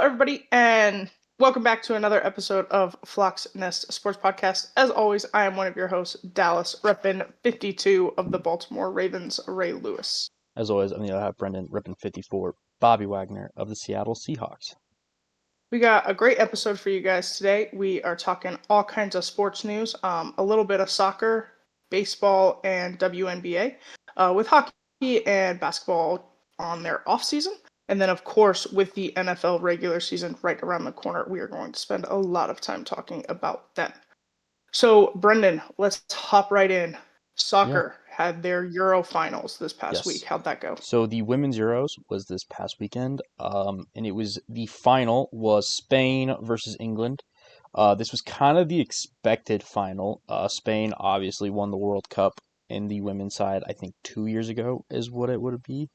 everybody, and welcome back to another episode of Flock's Nest Sports Podcast. As always, I am one of your hosts, Dallas, reppin' 52 of the Baltimore Ravens, Ray Lewis. As always, I'm the other half, Brendan, reppin' 54, Bobby Wagner of the Seattle Seahawks. We got a great episode for you guys today. We are talking all kinds of sports news, a little bit of soccer, baseball, and WNBA, with hockey and basketball on their off season. And then, of course, with the NFL regular season right around the corner, we are going to spend a lot of time talking about them. So, Brendan, let's hop right in. Soccer had their Euro finals this past week. How'd that go? So the Women's Euros was this past weekend, and it was the final was Spain versus England. This was kind of the expected final. Spain obviously won the World Cup in the women's side, I think 2 years ago is what it would be.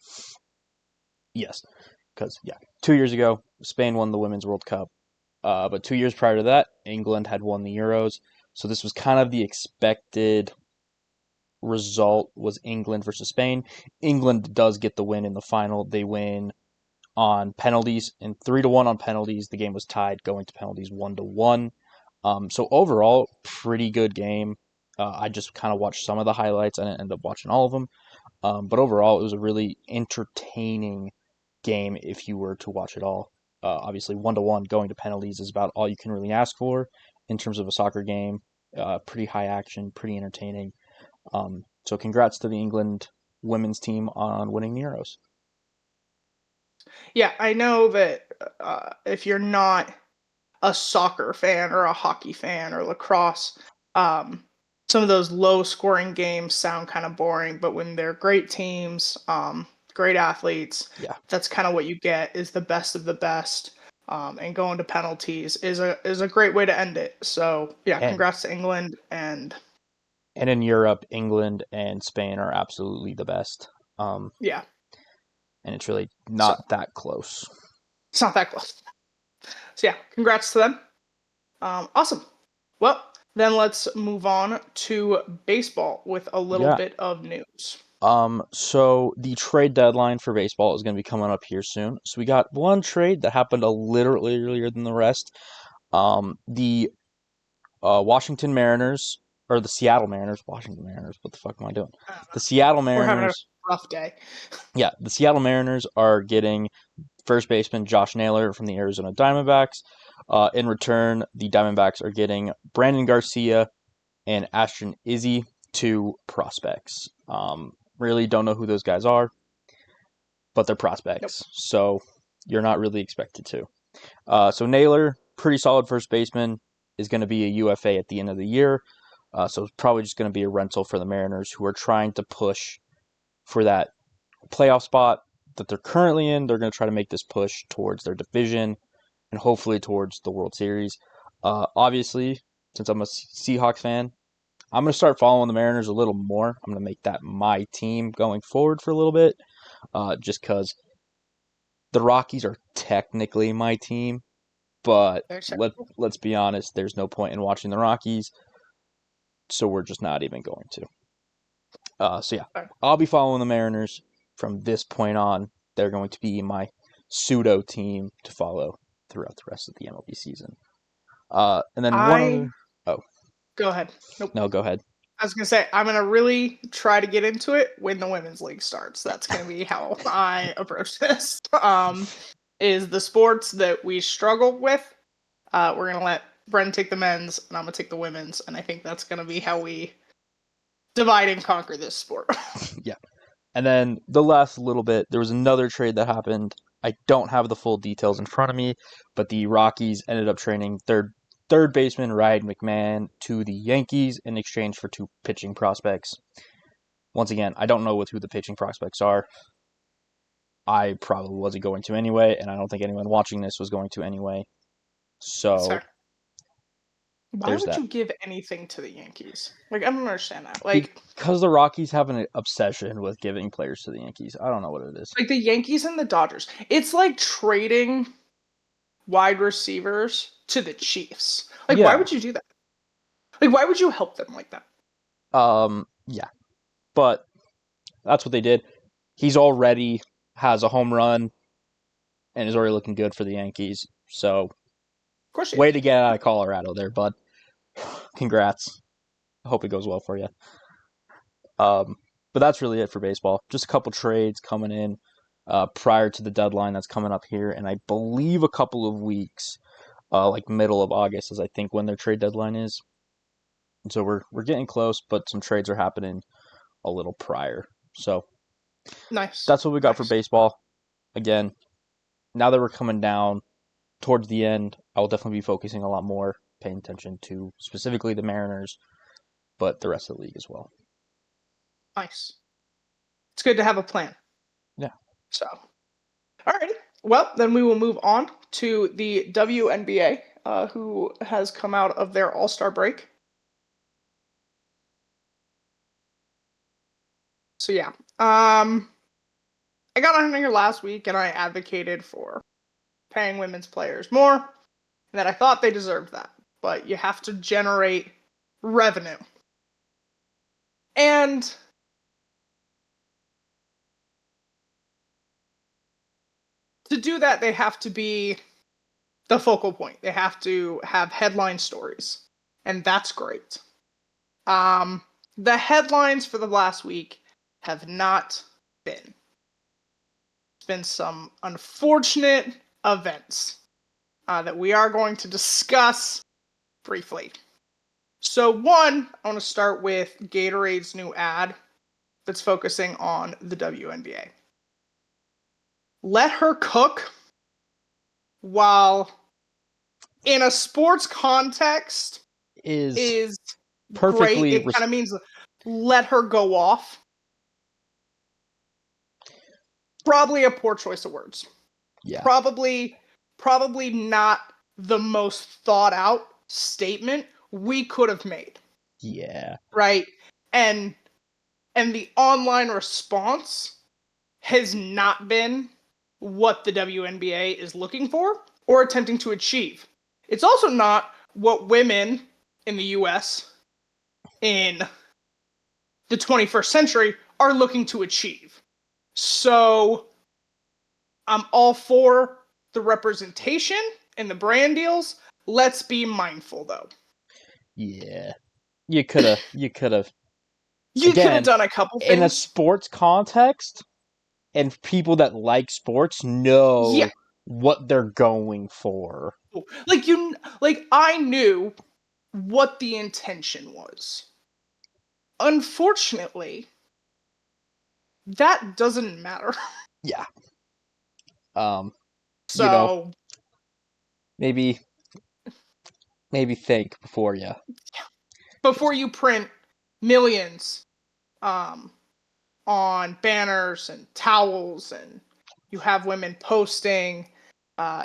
Yes, because, 2 years ago, Spain won the Women's World Cup. But 2 years prior to that, England had won the Euros. So this was kind of the expected result was England versus Spain. England does get the win in the final. They win on penalties, and 3-1 on penalties. The game was tied going to penalties 1-1. So overall, pretty good game. I just kind of watched some of the highlights. I didn't end up watching all of them. But overall, it was a really entertaining game if you were to watch it all. Obviously, 1-1 going to penalties is about all you can really ask for in terms of a soccer game. Pretty high action, pretty entertaining. So congrats to the England women's team on winning the Euros. Yeah, I know that if you're not a soccer fan or a hockey fan or lacrosse, some of those low-scoring games sound kind of boring, but when they're great teams, great athletes, that's kind of what you get, is the best of the best. And going to penalties is a great way to end it. So, congrats to England. And in Europe, England and Spain are absolutely the best. And it's really not that close. It's not that close. So, congrats to them. Awesome. Well, then let's move on to baseball with a little bit of news. So the trade deadline for baseball is going to be coming up here soon. So we got one trade that happened a little earlier than the rest. The Washington Mariners, or the Seattle Mariners, Washington Mariners, what the fuck am I doing? The Seattle Mariners. We're having a rough day. The Seattle Mariners are getting first baseman Josh Naylor from the Arizona Diamondbacks. In return, the Diamondbacks are getting Brandon Garcia and Ashton Izzy, 2 prospects. Really don't know who those guys are, but they're prospects, so you're not really expected to. So Naylor, pretty solid first baseman, is going to be a UFA at the end of the year. So it's probably just going to be a rental for the Mariners, who are trying to push for that playoff spot that they're currently in. They're going to try to make this push towards their division and hopefully towards the World Series. Obviously, since I'm a Seahawks fan, I'm going to start following the Mariners a little more. I'm going to make that my team going forward for a little bit, just because the Rockies are technically my team. But let's be honest, there's no point in watching the Rockies, so we're just not even going to. I'll be following the Mariners from this point on. They're going to be my pseudo team to follow throughout the rest of the MLB season. And then Go ahead. Nope. No, go ahead. I was going to say, I'm going to really try to get into it when the Women's League starts. That's going to be how I approach this. Is the sports that we struggle with. We're going to let Bren take the men's, and I'm going to take the women's, and I think that's going to be how we divide and conquer this sport. And then the last little bit, there was another trade that happened. I don't have the full details in front of me, but the Rockies ended up trading third baseman Ryan McMahon to the Yankees in exchange for 2 pitching prospects. Once again, I don't know who the pitching prospects are. I probably wasn't going to anyway, and I don't think anyone watching this was going to anyway. So, why would you give anything to the Yankees? I don't understand that. Because the Rockies have an obsession with giving players to the Yankees. I don't know what it is. The Yankees and the Dodgers. It's like trading wide receivers to the Chiefs. Why would you do that? Why would you help them like that? But that's what they did. He's already has a home run and is already looking good for the Yankees. So, Of course he way is. to get out of Colorado there, bud. Congrats. I hope it goes well for you. But that's really it for baseball. Just a couple trades coming in prior to the deadline that's coming up here, and I believe a couple of weeks, like middle of August, is I think when their trade deadline is. And so we're getting close, but some trades are happening a little prior. So Nice. that's what we got for baseball. Again, now that we're coming down towards the end, I will definitely be focusing a lot more, paying attention to specifically the Mariners, but the rest of the league as well. Nice. It's good to have a plan. Yeah. So, all right. Well, then we will move on to the WNBA, who has come out of their All-Star break. So yeah, I got on here last week and I advocated for paying women's players more, and that I thought they deserved that. But you have to generate revenue. And to do that, they have to be the focal point. They have to have headline stories. And that's great. The headlines for the last week have not been. There's been some unfortunate events that we are going to discuss briefly. So one, I want to start with Gatorade's new ad that's focusing on the WNBA. Let her cook while in a sports context is great. It kind of means let her go off. Probably a poor choice of words. Yeah. Probably not the most thought out statement we could have made. Yeah. Right? And the online response has not been what the WNBA is looking for or attempting to achieve. It's also not what women in the US in the 21st century are looking to achieve. So I'm all for the representation and the brand deals. Let's be mindful though. Yeah. You could have You could have done a couple things in a sports context, and people that like sports know what they're going for. I knew what the intention was. Unfortunately, that doesn't matter. Yeah. So maybe think before you print millions on banners and towels, and you have women posting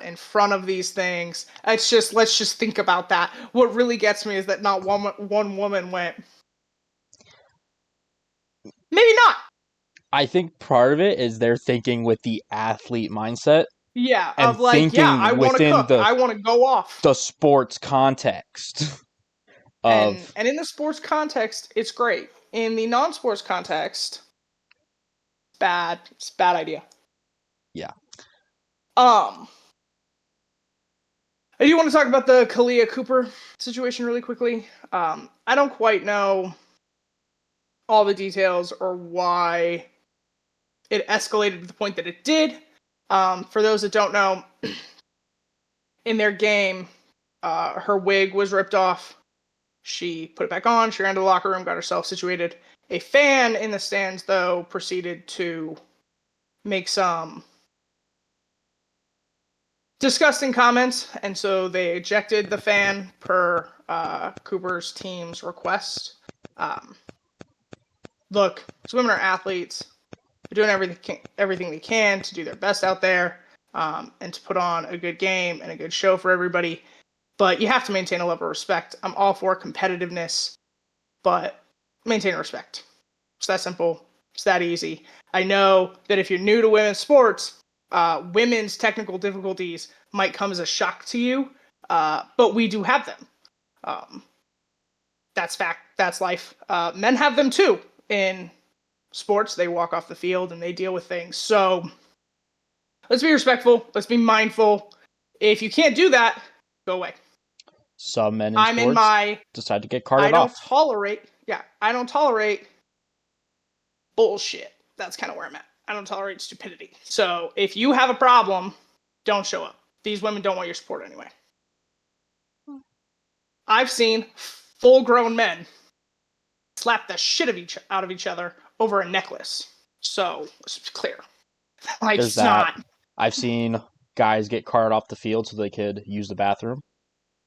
in front of these things. Let's just think about that. What really gets me is that not one woman went, maybe not. I think part of it is they're thinking with the athlete mindset. Yeah, and of like, thinking I want to cook. I want to go off. The sports context. And in the sports context, it's great. In the non-sports context, bad. It's a bad idea. Yeah. I do want to talk about the Kalia Cooper situation really quickly. I don't quite know all the details or why it escalated to the point that it did. For those that don't know, in their game, her wig was ripped off. She put it back on. She ran to the locker room, got herself situated. A fan in the stands, though, proceeded to make some disgusting comments, and so they ejected the fan per Cooper's team's request. Look, these women are athletes. They're doing everything they can to do their best out there and to put on a good game and a good show for everybody. But you have to maintain a level of respect. I'm all for competitiveness, but maintain respect. It's that simple. It's that easy. I know that if you're new to women's sports, women's technical difficulties might come as a shock to you, but we do have them. That's fact. That's life. Men have them too in sports. They walk off the field and they deal with things. So let's be respectful. Let's be mindful. If you can't do that, go away. Some men in I'm in sports my, decide to get I carted don't off. I don't tolerate bullshit. That's kind of where I'm at. I don't tolerate stupidity. So if you have a problem, don't show up. These women don't want your support anyway. I've seen full-grown men slap the shit out of each other over a necklace. So it's clear. Like, There's it's that. not. I've seen guys get carted off the field so they could use the bathroom.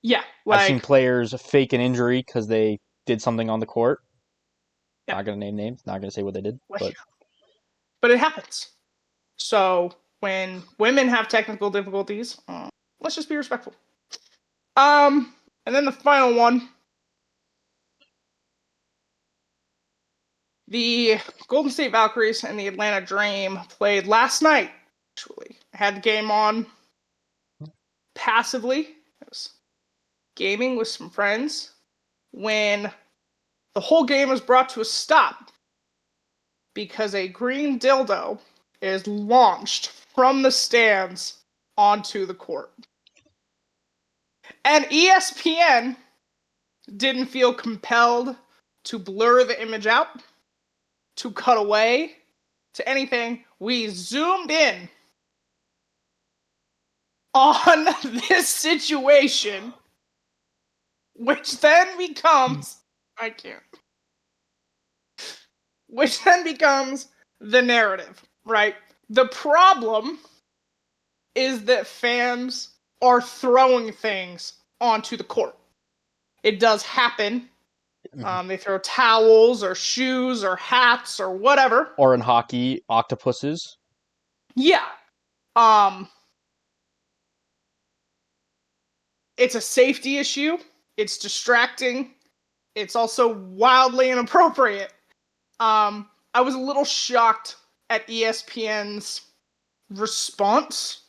Yeah, I've seen like, players fake an injury because they did something on the court. yeah, Not gonna name names. Not gonna say what they did, but but it happens. So when women have technical difficulties, let's just be respectful. And then the final one. The Golden State Valkyries and the Atlanta Dream played last night, actually. I had the game on passively. I was gaming with some friends when the whole game was brought to a stop because a green dildo is launched from the stands onto the court. And ESPN didn't feel compelled to blur the image out, to cut away, to anything. We zoomed in on this situation, which then becomes I can't. Which then becomes the narrative, right? The problem is that fans are throwing things onto the court. It does happen. They throw towels or shoes or hats or whatever. or in hockey, octopuses. Yeah. It's a safety issue. It's distracting. It's also wildly inappropriate. I was a little shocked at ESPN's response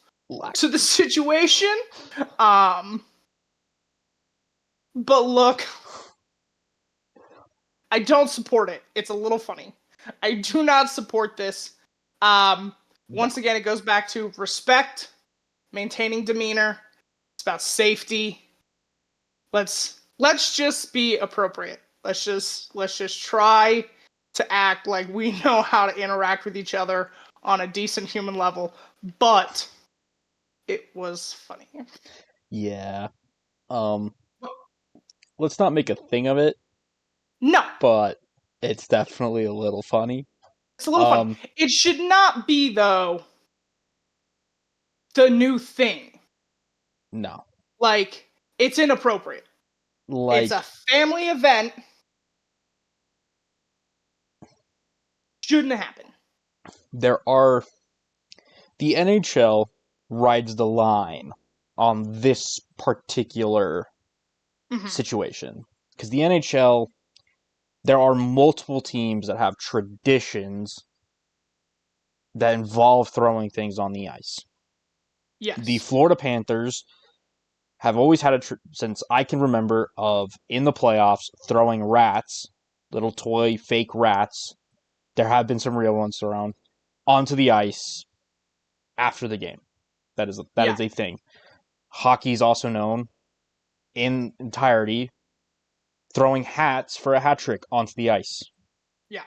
to the situation. But look, I don't support it. It's a little funny. I do not support this. Once again, it goes back to respect, maintaining demeanor. It's about safety. Let's just be appropriate. Let's just try to act like we know how to interact with each other on a decent human level. But it was funny. Yeah. Let's not make a thing of it, No, but it's definitely a little funny. it's a little funny. It should not be, though, the new thing. No. Like, it's inappropriate. Like, It's a family event. Shouldn't happen. the NHL rides the line on this particular situation. Because the NHL, there are multiple teams that have traditions that involve throwing things on the ice. Yes. The Florida Panthers have always had since I can remember, of in the playoffs throwing rats, little toy fake rats. There have been some real ones around onto the ice after the game. That is a thing. Hockey is also known in entirety throwing hats for a hat trick onto the ice. Yeah.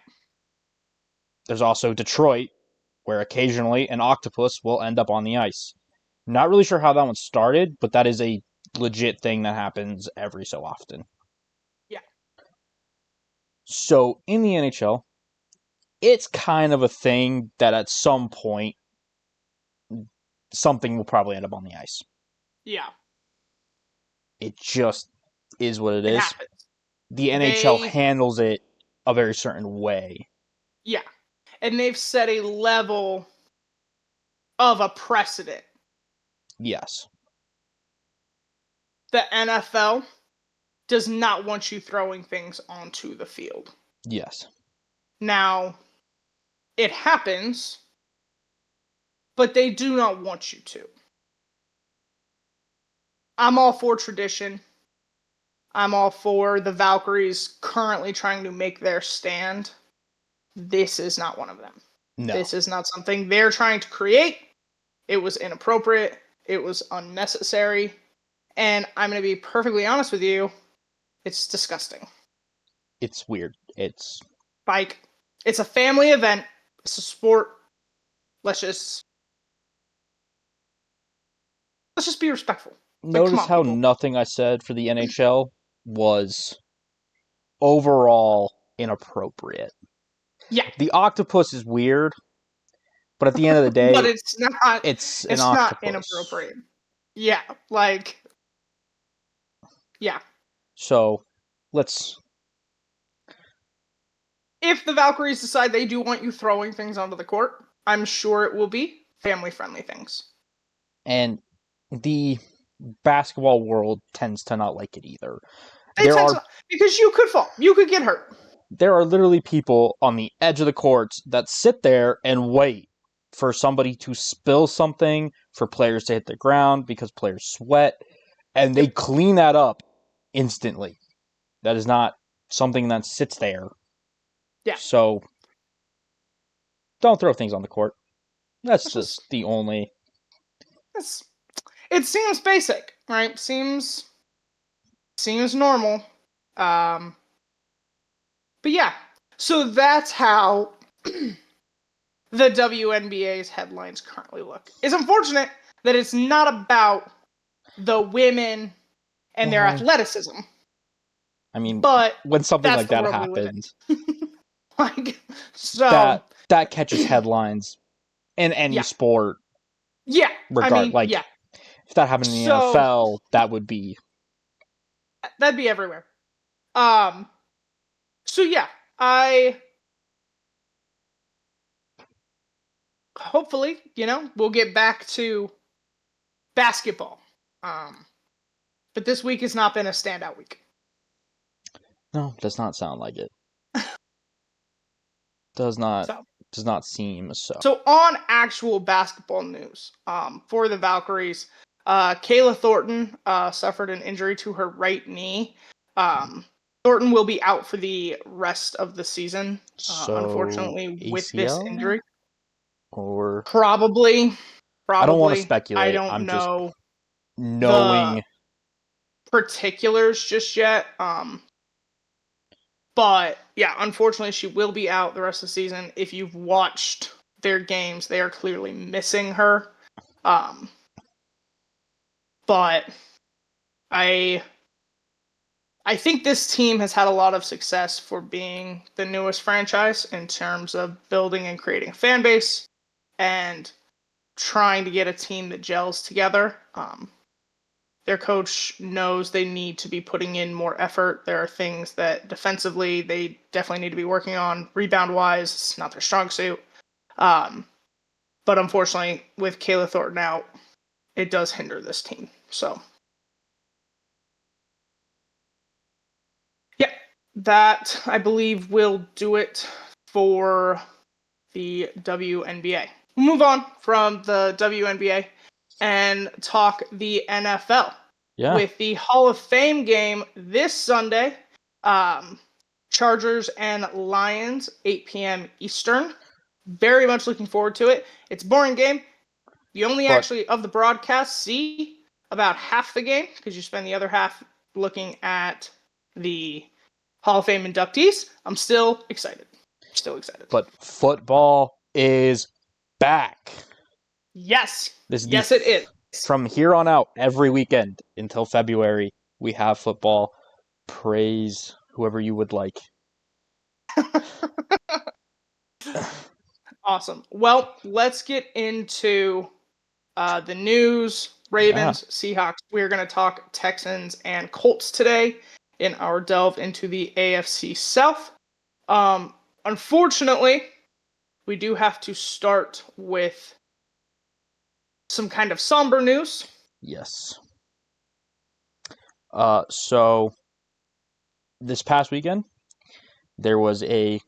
There's also Detroit, where occasionally an octopus will end up on the ice. Not really sure how that one started, but that is a legit thing that happens every so often. Yeah. So in the NHL, it's kind of a thing that at some point something will probably end up on the ice. Yeah. It just is what it It is. happens. The NHL handles it a very certain way. Yeah. And they've set a level of a precedent. Yes. The NFL does not want you throwing things onto the field. Yes. Now, it happens, but they do not want you to. I'm all for tradition. I'm all for the Valkyries currently trying to make their stand. This is not one of them. No. This is not something they're trying to create. It was inappropriate, It was unnecessary. And I'm going to be perfectly honest with you, it's disgusting. It's weird. It's Like, it's a family event. It's a sport. Let's just be respectful. Like, come notice on, how people. nothing I said for the NHL was overall inappropriate. Yeah, The octopus is weird, but at the end of the but day, it's not. it's an It's not octopus. inappropriate. Yeah, like, yeah. So let's. If the Valkyries decide they do want you throwing things onto the court, I'm sure it will be family-friendly things. And the basketball world tends to not like it either. They There tend are to, because you could fall, you could get hurt. there are literally people on the edge of the courts that sit there and wait for somebody to spill something, for players to hit the ground because players sweat, and they clean that up instantly. That is not something that sits there. Yeah. So don't throw things on the court. That's It's just just the only. it seems basic, right? Seems normal. Um, but yeah, so that's how the WNBA's headlines currently look. It's unfortunate that it's not about the women and their Well, athleticism, I mean, but when something that's like the that world we live happens, in. Like, so that catches headlines in any yeah, sport. yeah. I Regard mean, like yeah. if that happened in the So NFL, that would be that'd be everywhere. Um. So yeah, I hopefully, we'll get back to basketball. But this week has not been a standout week. no, does not sound like it. Does not So, seem so. so on actual basketball news, for the Valkyries, Kayla Thornton suffered an injury to her right knee. Thornton will be out for the rest of the season, So unfortunately, with this ACL injury. or Probably, I don't want to I speculate. don't I'm just know the knowing. particulars just yet. But yeah, unfortunately, she will be out the rest of the season. If you've watched their games, they are clearly missing her. Um, but I think this team has had a lot of success for being the newest franchise in terms of building and creating a fan base and trying to get a team that gels together. Their coach knows they need to be putting in more effort. There are things that defensively they definitely need to be working on. Rebound wise, it's not their strong suit. But unfortunately, with Kayla Thornton out, it does hinder this team. So, yeah, that I believe will do it for the WNBA. We'll move on from the WNBA and talk the NFL. Yeah, With the Hall of Fame game this Sunday, Chargers and Lions, 8 p.m. Eastern. Very much looking forward to it. It's a boring game. You only but actually, of the broadcast, see about half the game because you spend the other half looking at the Hall of Fame inductees. I'm still excited. football is back. Yes. This is Yes, it is. from here on out every weekend until February. We have football. Praise whoever you would like. Awesome. Well, let's get into the news. Yeah. Ravens, Seahawks. We're going to talk Texans and Colts today in our delve into the AFC South. Unfortunately, we do have to start with some kind of somber news. Yes. So this past weekend, there was a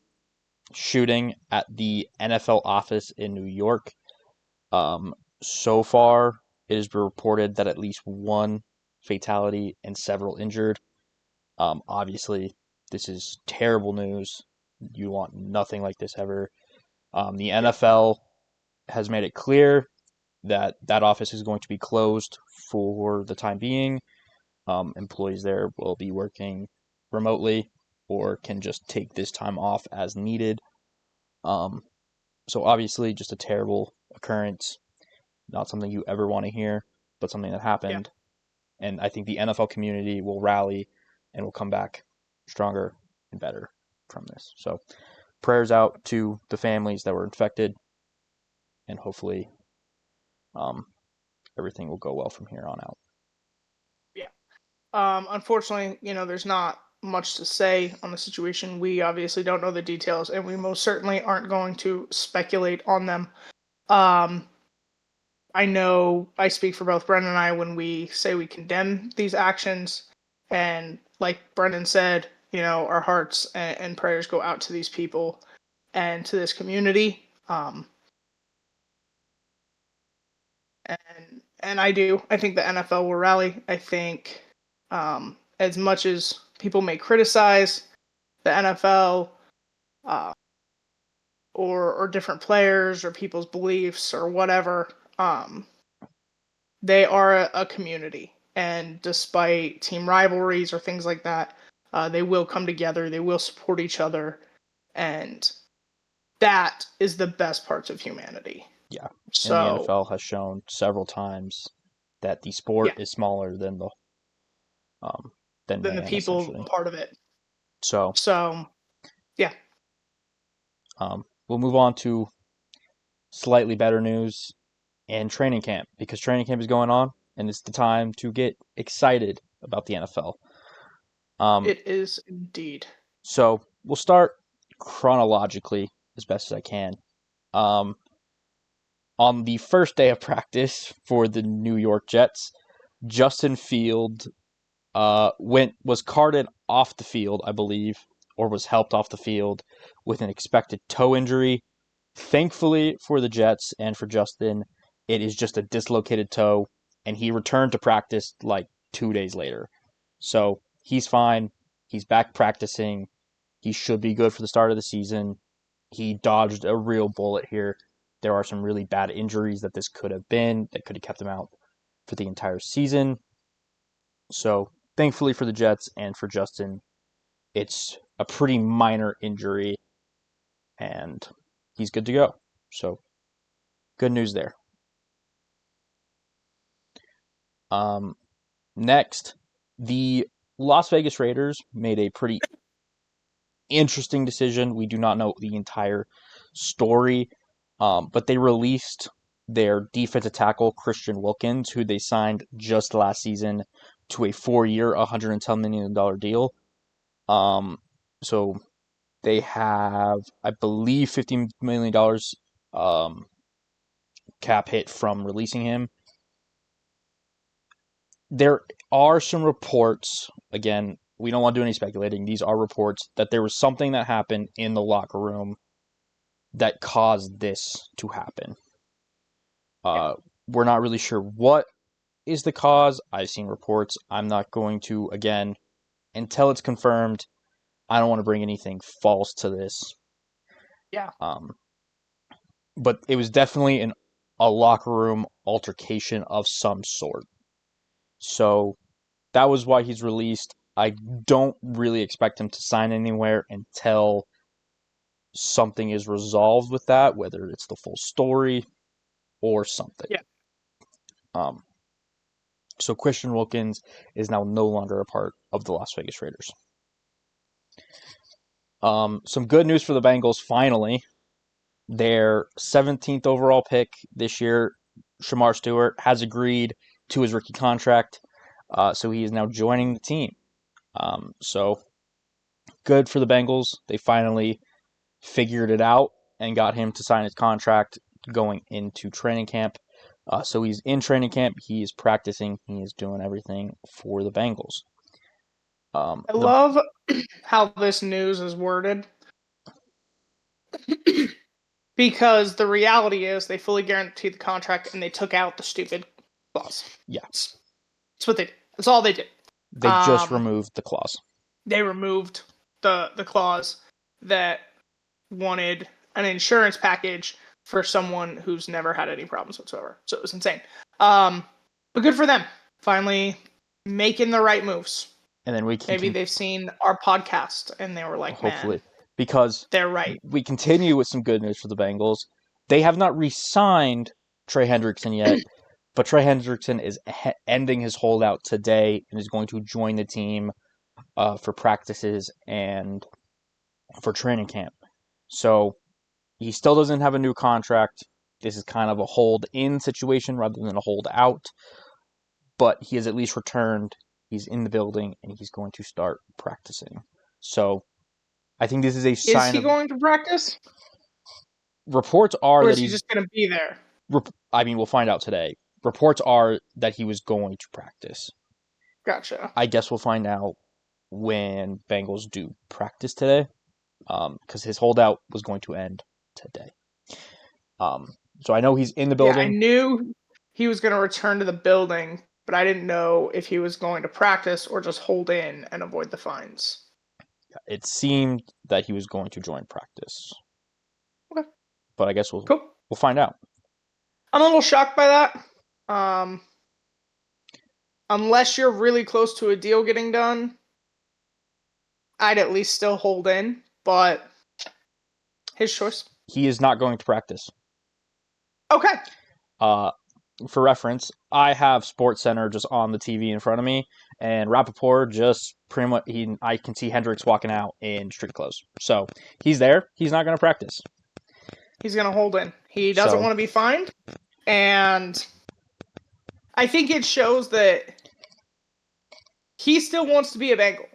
shooting at the NFL office in New York. So far, it has been reported that at least one fatality and several injured. Obviously, this is terrible news. You want nothing like this ever. The Yep. NFL has made it clear that office is going to be closed for the time being. Employees there will be working remotely or can just take this time off as needed. So obviously, just a terrible occurrence, not something you ever want to hear, but something that Yeah. happened. And I think the NFL community will rally and will come back stronger and better from this. So prayers out to the families that were infected, and hopefully everything will go well from here on out. Yeah. Unfortunately, there's not much to say on the situation. We obviously don't know the details, and we most certainly aren't going to speculate on them. Um, I know I speak for both Brendan and I when we say we condemn these actions. And like Brendan said, our hearts and prayers go out to these people and to this community. And I do. I think the NFL will rally. I think as much as people may criticize the NFL uh, or different players or people's beliefs or whatever, they are a community. And despite team rivalries or things like that, they will come together. They will support each other, and that is the best parts of humanity. Yeah, and the So NFL has shown several times that the sport yeah, is smaller um, than then the man, people essentially. part of it. So So yeah, we'll move on to slightly better news and training camp, because training camp is going on and it's the time to get excited about the NFL. it is indeed. So we'll start chronologically as best as I can. Um, on the first day of practice for the New York Jets, Justin Field was carted off the field, I believe, or was helped off the field with an expected toe injury. Thankfully for the Jets and for Justin, it is just a dislocated toe, and he returned to practice like 2 days later. So he's fine. He's back practicing. He should be good for the start of the season. He dodged a real bullet here. There are some really bad injuries that this could have been that could have kept him out for the entire season. So thankfully for the Jets and for Justin, it's a pretty minor injury, and he's good to go. So good news there. Next, the Las Vegas Raiders made a pretty interesting decision. We do not know the entire story, but they released their defensive tackle, Christian Wilkins, who they signed just last season to a 4-year, $110 million deal. So they have, I believe, $15 million cap hit from releasing him. There are some reports, again, we don't want to do any speculating. These are reports that there was something that happened in the locker room that caused this to happen. Yeah, We're not really sure what is the cause. I've seen reports. I'm not going to, again, until it's confirmed, I don't want to bring anything false to this. yeah. But it was definitely a locker room altercation of some sort. So that was why he's released. I don't really expect him to sign anywhere until something is resolved with that, whether it's the full story or something. Yeah. Um, so Christian Wilkins is now no longer a part of the Las Vegas Raiders. Some good news for the Bengals, finally. Their 17th overall pick this year, Shamar Stewart, has agreed to his rookie contract, so he is now joining the team. So good for the Bengals. They finally figured it out and got him to sign his contract going into training camp. So he's in training camp. He is practicing. He is doing everything for the Bengals. I love how this news is worded because the reality is they fully guaranteed the contract and they took out the stupid clause. Yeah, That's what they did. That's all they did. they just Um, removed the clause. they removed the clause that wanted an insurance package for someone who's never had any problems whatsoever. So it was insane. But good for them. Finally making the right moves. And then Maybe they've seen our podcast and they were like, hopefully, man, because they're right. we continue with some good news for the Bengals. They have not re-signed Trey Hendrickson yet, but Trey Hendrickson is ending his holdout today and is going to join the team for practices and for training camp. So he still doesn't have a new contract. This is kind of a hold-in situation rather than a hold-out. But he has at least returned. He's in the building, and he's going to start practicing. So I think this is a sign of... Is he going to practice? Reports are or that is he just going to be there? I mean, we'll find out today. Reports are that he was going to practice. Gotcha. I guess we'll find out when Bengals do practice today, because his holdout was going to end today. So I know he's in the building. Yeah, I knew he was going to return to the building, but I didn't know if he was going to practice or just hold in and avoid the fines. It seemed that he was going to join practice. Okay. But I guess we'll find out. I'm a little shocked by that. Unless you're really close to a deal getting done, I'd at least still hold in, but his choice. He is not going to practice. Okay. For reference, I have SportsCenter just on the TV in front of me, and Rappaport just pretty much, I can see Hendricks walking out in street clothes. So he's there. He's not going to practice. He's going to hold in. He doesn't want to be fined, and I think it shows that he still wants to be a Bengal.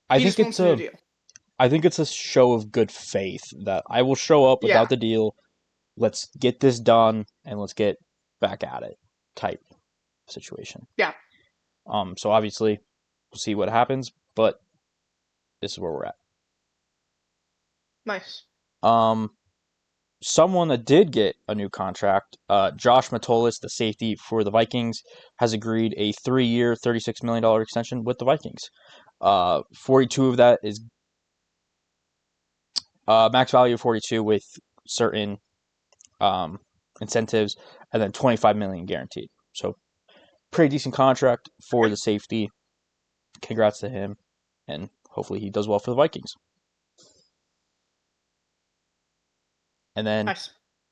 I think it's a show of good faith that I will show up without the deal. Let's get this done and let's get back at it type situation. Yeah. So obviously we'll see what happens, but this is where we're at. Nice. Someone that did get a new contract, Josh Matolis, the safety for the Vikings, has agreed a 3-year, $36 million extension with the Vikings. 42 of that is max value of 42 with certain incentives, and then $25 million guaranteed. So pretty decent contract for the safety. Congrats to him, and hopefully he does well for the Vikings. And then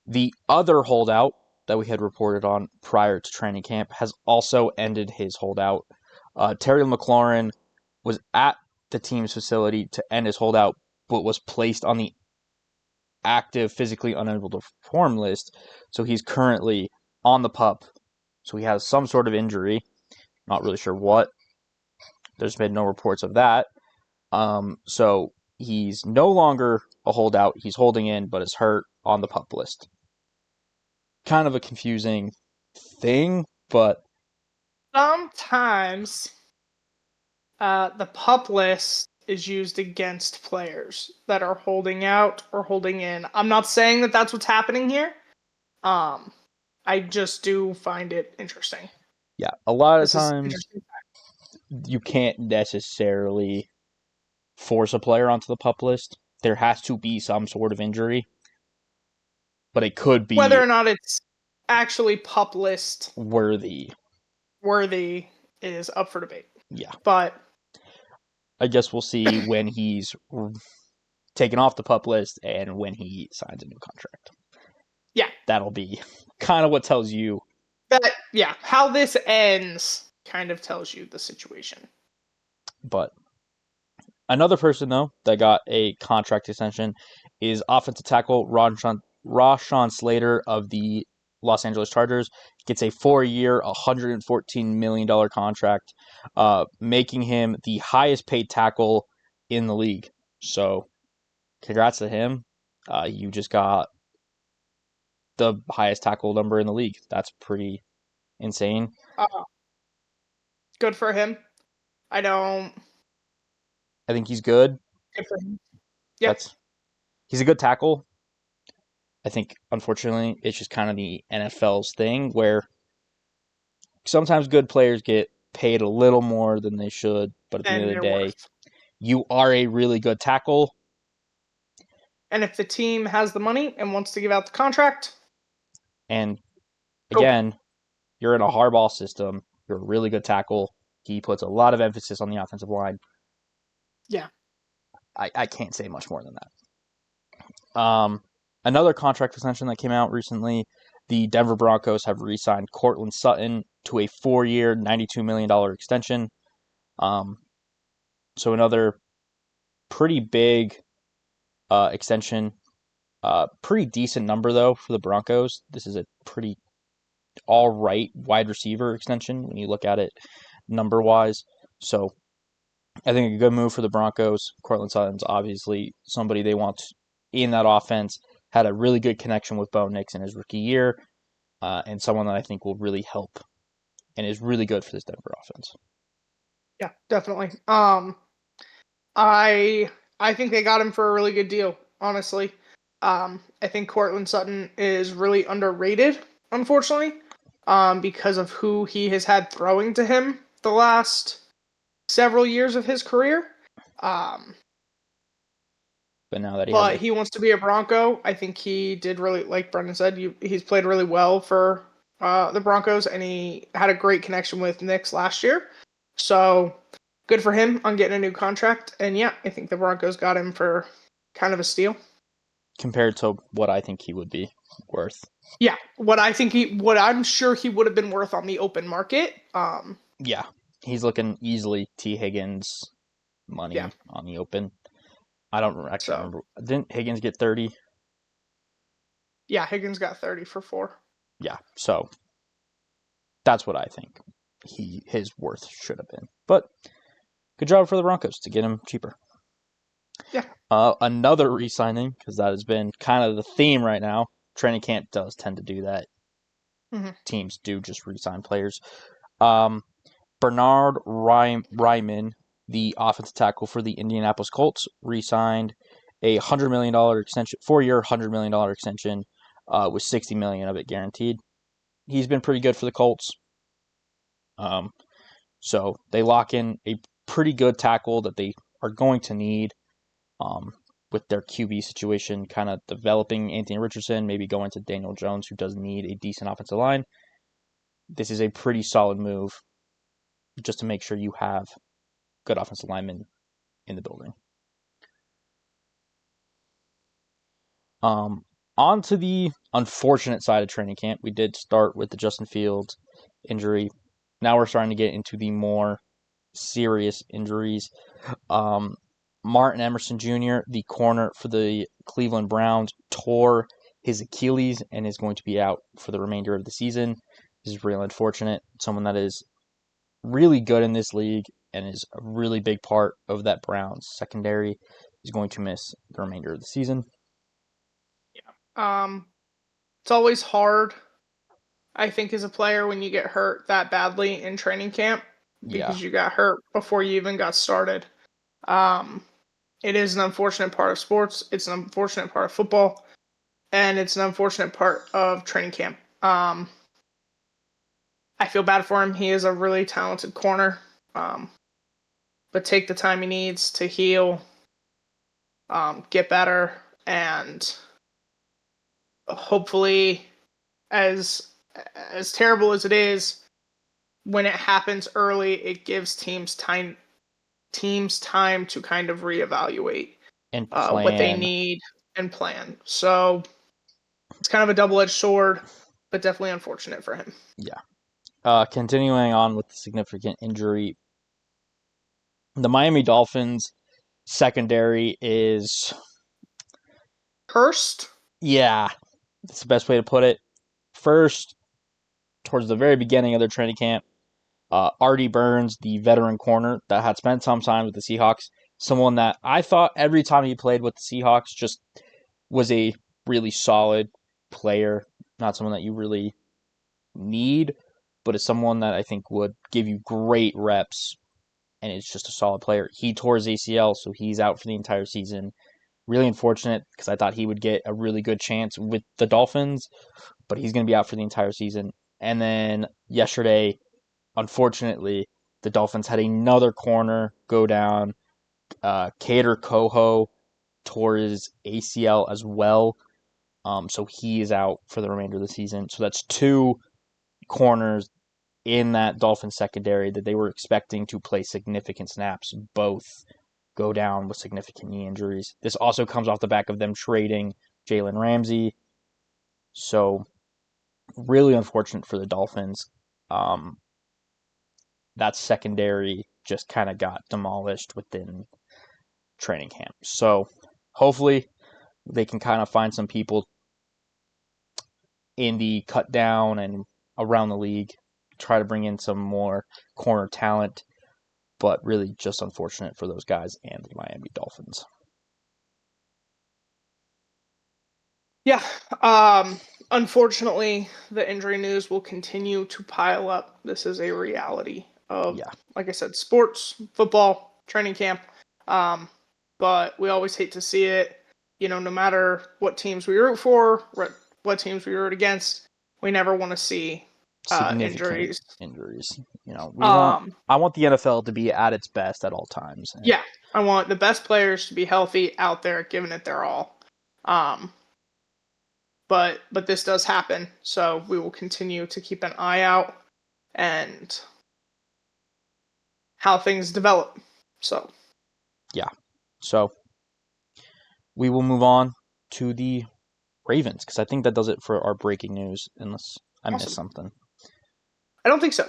the other holdout that we had reported on prior to training camp has also ended his holdout. Terry McLaurin was at the team's facility to end his holdout, but was placed on the active, physically unable to perform list. So he's currently on the PUP. So he has some sort of injury. Not really sure what. There's been no reports of that. So he's no longer a holdout. He's holding in, but is hurt on the PUP list. Kind of a confusing thing, but sometimes the PUP list is used against players that are holding out or holding in. I'm not saying that that's what's happening here. I just do find it interesting. Yeah, a lot of times you can't necessarily force a player onto the PUP list. There has to be some sort of injury, but it could be whether or not it's actually PUP list worthy is up for debate. Yeah, but I guess we'll see when he's taken off the PUP list and when he signs a new contract. Yeah, that'll be kind of what tells you that. Yeah, how this ends kind of tells you the situation. But another person, though, that got a contract extension is offensive tackle Rashawn Slater of the Los Angeles Chargers. Gets a 4-year, $114 million contract, making him the highest paid tackle in the league. So, congrats to him. You just got the highest tackle number in the league. That's pretty insane. Good for him. I think he's good. Good for him. Yeah. He's a good tackle. I think, unfortunately, it's just kind of the NFL's thing where sometimes good players get paid a little more than they should, but at the end of the day, you are a really good tackle, And if the team has the money and wants to give out the contract, And go. again, you're in a Harbaugh system. You're a really good tackle. He puts a lot of emphasis on the offensive line. Yeah. I can't say much more than that. Another contract extension that came out recently, the Denver Broncos have re-signed Cortland Sutton to a 4-year, $92 million extension. So another pretty big extension. Pretty decent number, though, for the Broncos. This is a pretty all right wide receiver extension when you look at it number-wise. So I think a good move for the Broncos. Cortland Sutton's obviously somebody they want in that offense. Had a really good connection with Bo Nix in his rookie year, and someone that I think will really help and is really good for this Denver offense. Yeah, definitely. I think they got him for a really good deal, honestly. I think Cortland Sutton is really underrated, unfortunately, because of who he has had throwing to him the last several years of his career. Um, But now that he has but he wants to be a Bronco. I think he did really, like Brendan said, he's played really well for the Broncos, and he had a great connection with Nix last year. So good for him on getting a new contract. And yeah, I think the Broncos got him for kind of a steal. compared to what I think he would be worth. Yeah, what I'm sure he would have been worth on the open market. Yeah, he's looking easily T. Higgins money Yeah. on the open. I don't actually So remember. Didn't Higgins get 30? yeah, Higgins got 30 for 4. Yeah, so that's what I think his worth should have been. But good job for the Broncos to get him cheaper. Yeah. Another re-signing, because that has been kind of the theme right now. Training camp does tend to do that. Mm-hmm. Teams do just re-sign players. Bernard Ryman, the offensive tackle for the Indianapolis Colts, re-signed a $100 million extension, 4-year, $100 million extension, with $60 million of it guaranteed. He's been pretty good for the Colts. So they lock in a pretty good tackle that they are going to need with their QB situation kind of developing. Anthony Richardson, maybe going to Daniel Jones, who does need a decent offensive line. This is a pretty solid move just to make sure you have good offensive linemen in the building. On to the unfortunate side of training camp. We did start with the Justin Fields injury. Now we're starting to get into the more serious injuries. Martin Emerson Jr., the corner for the Cleveland Browns, tore his Achilles and is going to be out for the remainder of the season. This is really unfortunate. Someone that is really good in this league and is a really big part of that Browns secondary is going to miss the remainder of the season. It's always hard, I think, as a player when you get hurt that badly in training camp Yeah. because you got hurt before you even got started. It is an unfortunate part of sports. It's an unfortunate part of football, and it's an unfortunate part of training camp. I feel bad for him. He is a really talented corner, but take the time he needs to heal, get better, and hopefully, as terrible as it is, when it happens early, it gives teams time to kind of reevaluate And what they plan. need and plan. So it's kind of a double-edged sword, but definitely unfortunate for him. Yeah. Continuing on with the significant injury, the Miami Dolphins secondary is, Hurst? yeah, that's the best way to put it. First, towards the very beginning of their training camp, Artie Burns, the veteran corner that had spent some time with the Seahawks, someone that I thought every time he played with the Seahawks just was a really solid player, not someone that you really need, but is someone that I think would give you great reps and is just a solid player. He tore his ACL, so he's out for the entire season. Really unfortunate because I thought he would get a really good chance with the Dolphins, but he's going to be out for the entire season. And then yesterday, unfortunately, the Dolphins had another corner go down. Cater Coho tore his ACL as well. So he is out for the remainder of the season. So that's two corners in that Dolphins secondary that they were expecting to play significant snaps, both go down with significant knee injuries. This also comes off the back of them trading Jalen Ramsey. So really unfortunate for the Dolphins. That secondary just kind of got demolished within training camp. So hopefully they can kind of find some people in the cut down and around the league, try to bring in some more corner talent, but really just unfortunate for those guys and the Miami Dolphins. Yeah. Unfortunately, the injury news will continue to pile up. This is a reality of, like I said, sports, football, training camp. But we always hate to see it. No matter what teams we root for, what teams we root against, we never want to see significant injuries. I want the NFL to be at its best at all times. Yeah, I want the best players to be healthy out there, giving it their all. But this does happen, so we will continue to keep an eye out and how things develop. So we will move on to the Ravens, because I think that does it for our breaking news, unless I missed something. I don't think so.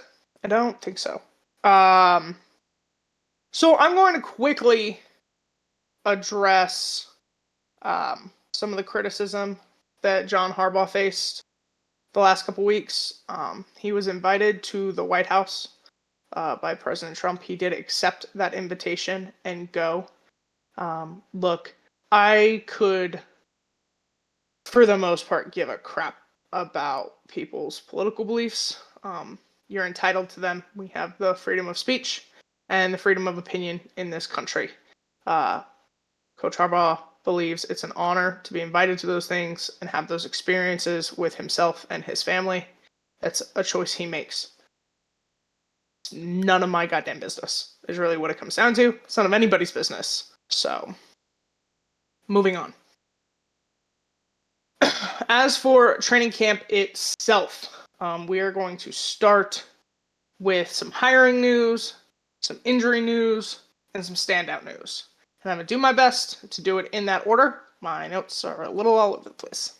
So I'm going to quickly address some of the criticism that John Harbaugh faced the last couple weeks. He was invited to the White House by President Trump. He did accept that invitation and go. Look, I could, for the most part, give a crap about people's political beliefs. You're entitled to them. We have the freedom of speech and the freedom of opinion in this country. Coach Harbaugh believes it's an honor to be invited to those things and have those experiences with himself and his family. That's a choice he makes. It's none of my goddamn business, is really what it comes down to. It's none of anybody's business. So, moving on. As for training camp itself, we are going to start with some hiring news, some injury news, and some standout news. And I'm going to do my best to do it in that order. My notes are a little all over the place.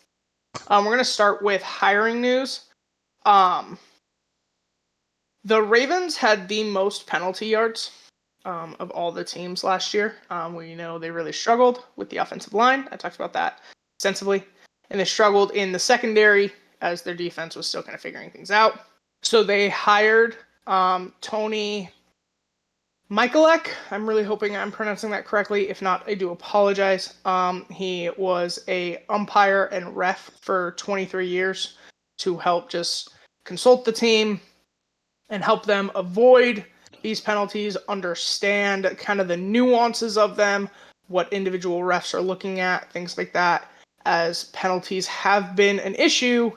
We're going to start with hiring news. The Ravens had the most penalty yards of all the teams last year. We know they really struggled with the offensive line. I talked about that extensively. And they struggled in the secondary as their defense was still kind of figuring things out. So they hired Tony Michalek. I'm really hoping I'm pronouncing that correctly. If not, I do apologize. He was a umpire and ref for 23 years to help just consult the team and help them avoid these penalties, understand kind of the nuances of them, what individual refs are looking at, things like that, as penalties have been an issue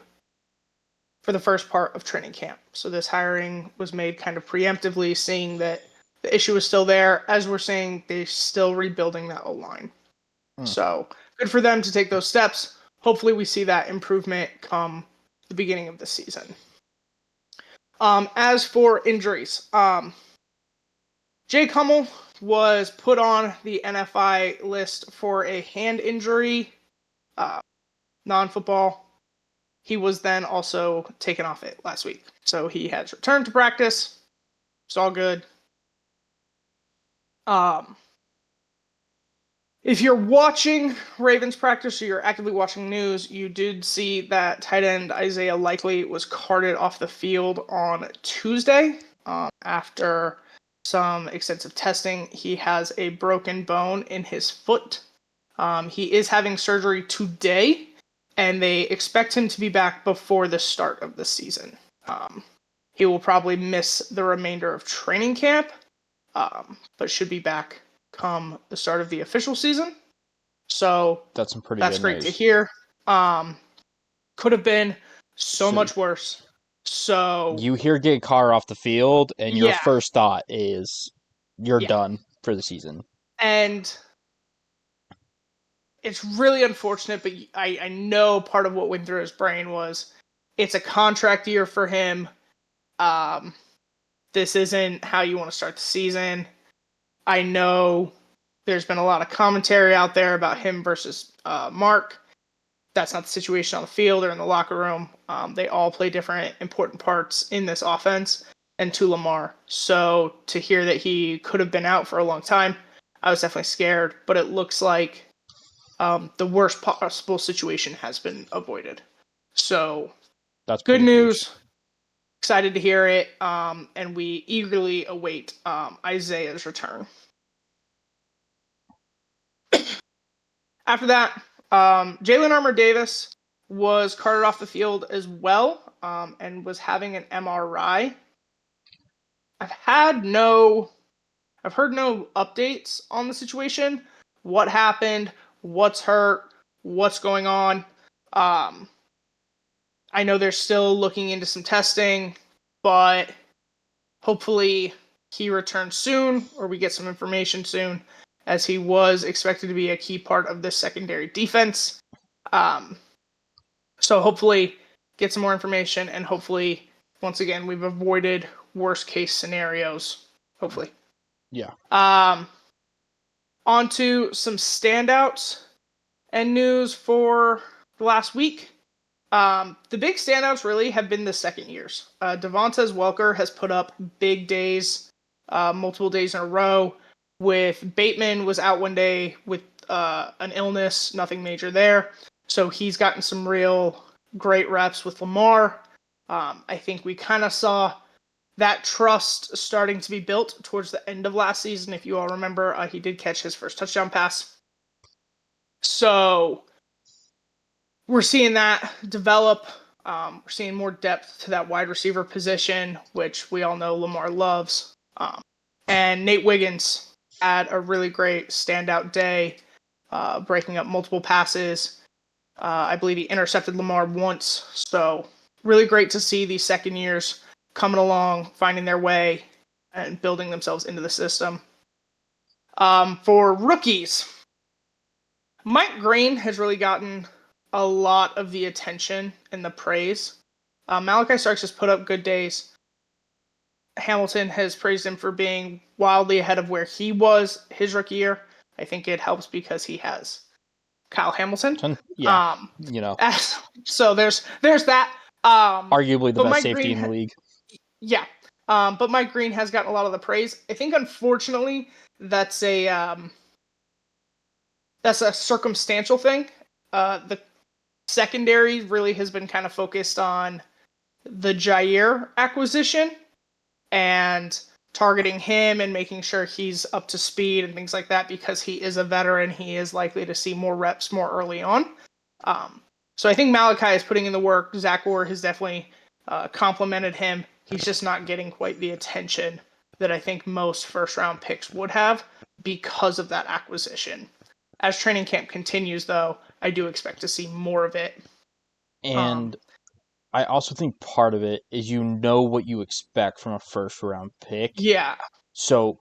for the first part of training camp. So this hiring was made kind of preemptively, seeing that the issue is still there. As we're saying, they're still rebuilding that O-line. So good for them to take those steps. Hopefully we see that improvement come the beginning of the season. As for injuries, Jake Hummel was put on the NFI list for a hand injury, non-football. He was then also taken off it last week. So he has returned to practice. It's all good. If you're watching Ravens practice or you're actively watching news, you did see that tight end Isaiah Likely was carted off the field on Tuesday after some extensive testing. He has a broken bone in his foot. He is having surgery today, and they expect him to be back before the start of the season. He will probably miss the remainder of training camp, but should be back come the start of the official season. So that's great news to hear. Could have been so much worse. So you hear get Carr off the field, and your first thought is you're done for the season. And it's really unfortunate, but I know part of what went through his brain was it's a contract year for him. This isn't how you want to start the season. I know there's been a lot of commentary out there about him versus Mark. That's not the situation on the field or in the locker room. They all play different important parts in this offense and to Lamar. So to hear that he could have been out for a long time, I was definitely scared, but it looks like the worst possible situation has been avoided. So That's good pretty huge. news. Excited to hear it, and we eagerly await Isaiah's return. After that, Jalen Armour Davis was carted off the field as well, and was having an MRI. I've heard no updates on the situation. What happened? What's hurt? What's going on? I know they're still looking into some testing, but hopefully he returns soon, or we get some information soon, as he was expected to be a key part of this secondary defense. So hopefully get some more information, and hopefully, once again, we've avoided worst case scenarios. Hopefully. Yeah. On to some standouts and news for the last week. The big standouts really have been the second years. Devontae Welker has put up big days, multiple days in a row. With Bateman was out one day with an illness, nothing major there. So he's gotten some real great reps with Lamar. I think we kind of saw that trust starting to be built towards the end of last season. If you all remember, he did catch his first touchdown pass. So we're seeing that develop. We're seeing more depth to that wide receiver position, which we all know Lamar loves. And Nate Wiggins had a really great standout day, breaking up multiple passes. I believe he intercepted Lamar once. So really great to see these second years coming along, finding their way, and building themselves into the system. For rookies, Mike Green has really gotten a lot of the attention and the praise. Malachi Starks has put up good days. Hamilton has praised him for being wildly ahead of where he was his rookie year. I think it helps because he has Kyle Hamilton. Yeah. So there's that. Arguably the best Mike safety Green in the league. Yeah. But Mike Green has gotten a lot of the praise. I think, unfortunately, that's a circumstantial thing. The secondary really has been kind of focused on the Jair acquisition and targeting him and making sure he's up to speed and things like that, because he is a veteran. He is likely to see more reps more early on. So I think Malachi is putting in the work. Zach Orr has definitely complimented him. He's just not getting quite the attention that I think most first-round picks would have because of that acquisition. As training camp continues, though, I do expect to see more of it. And I also think part of it is what you expect from a first-round pick. Yeah. So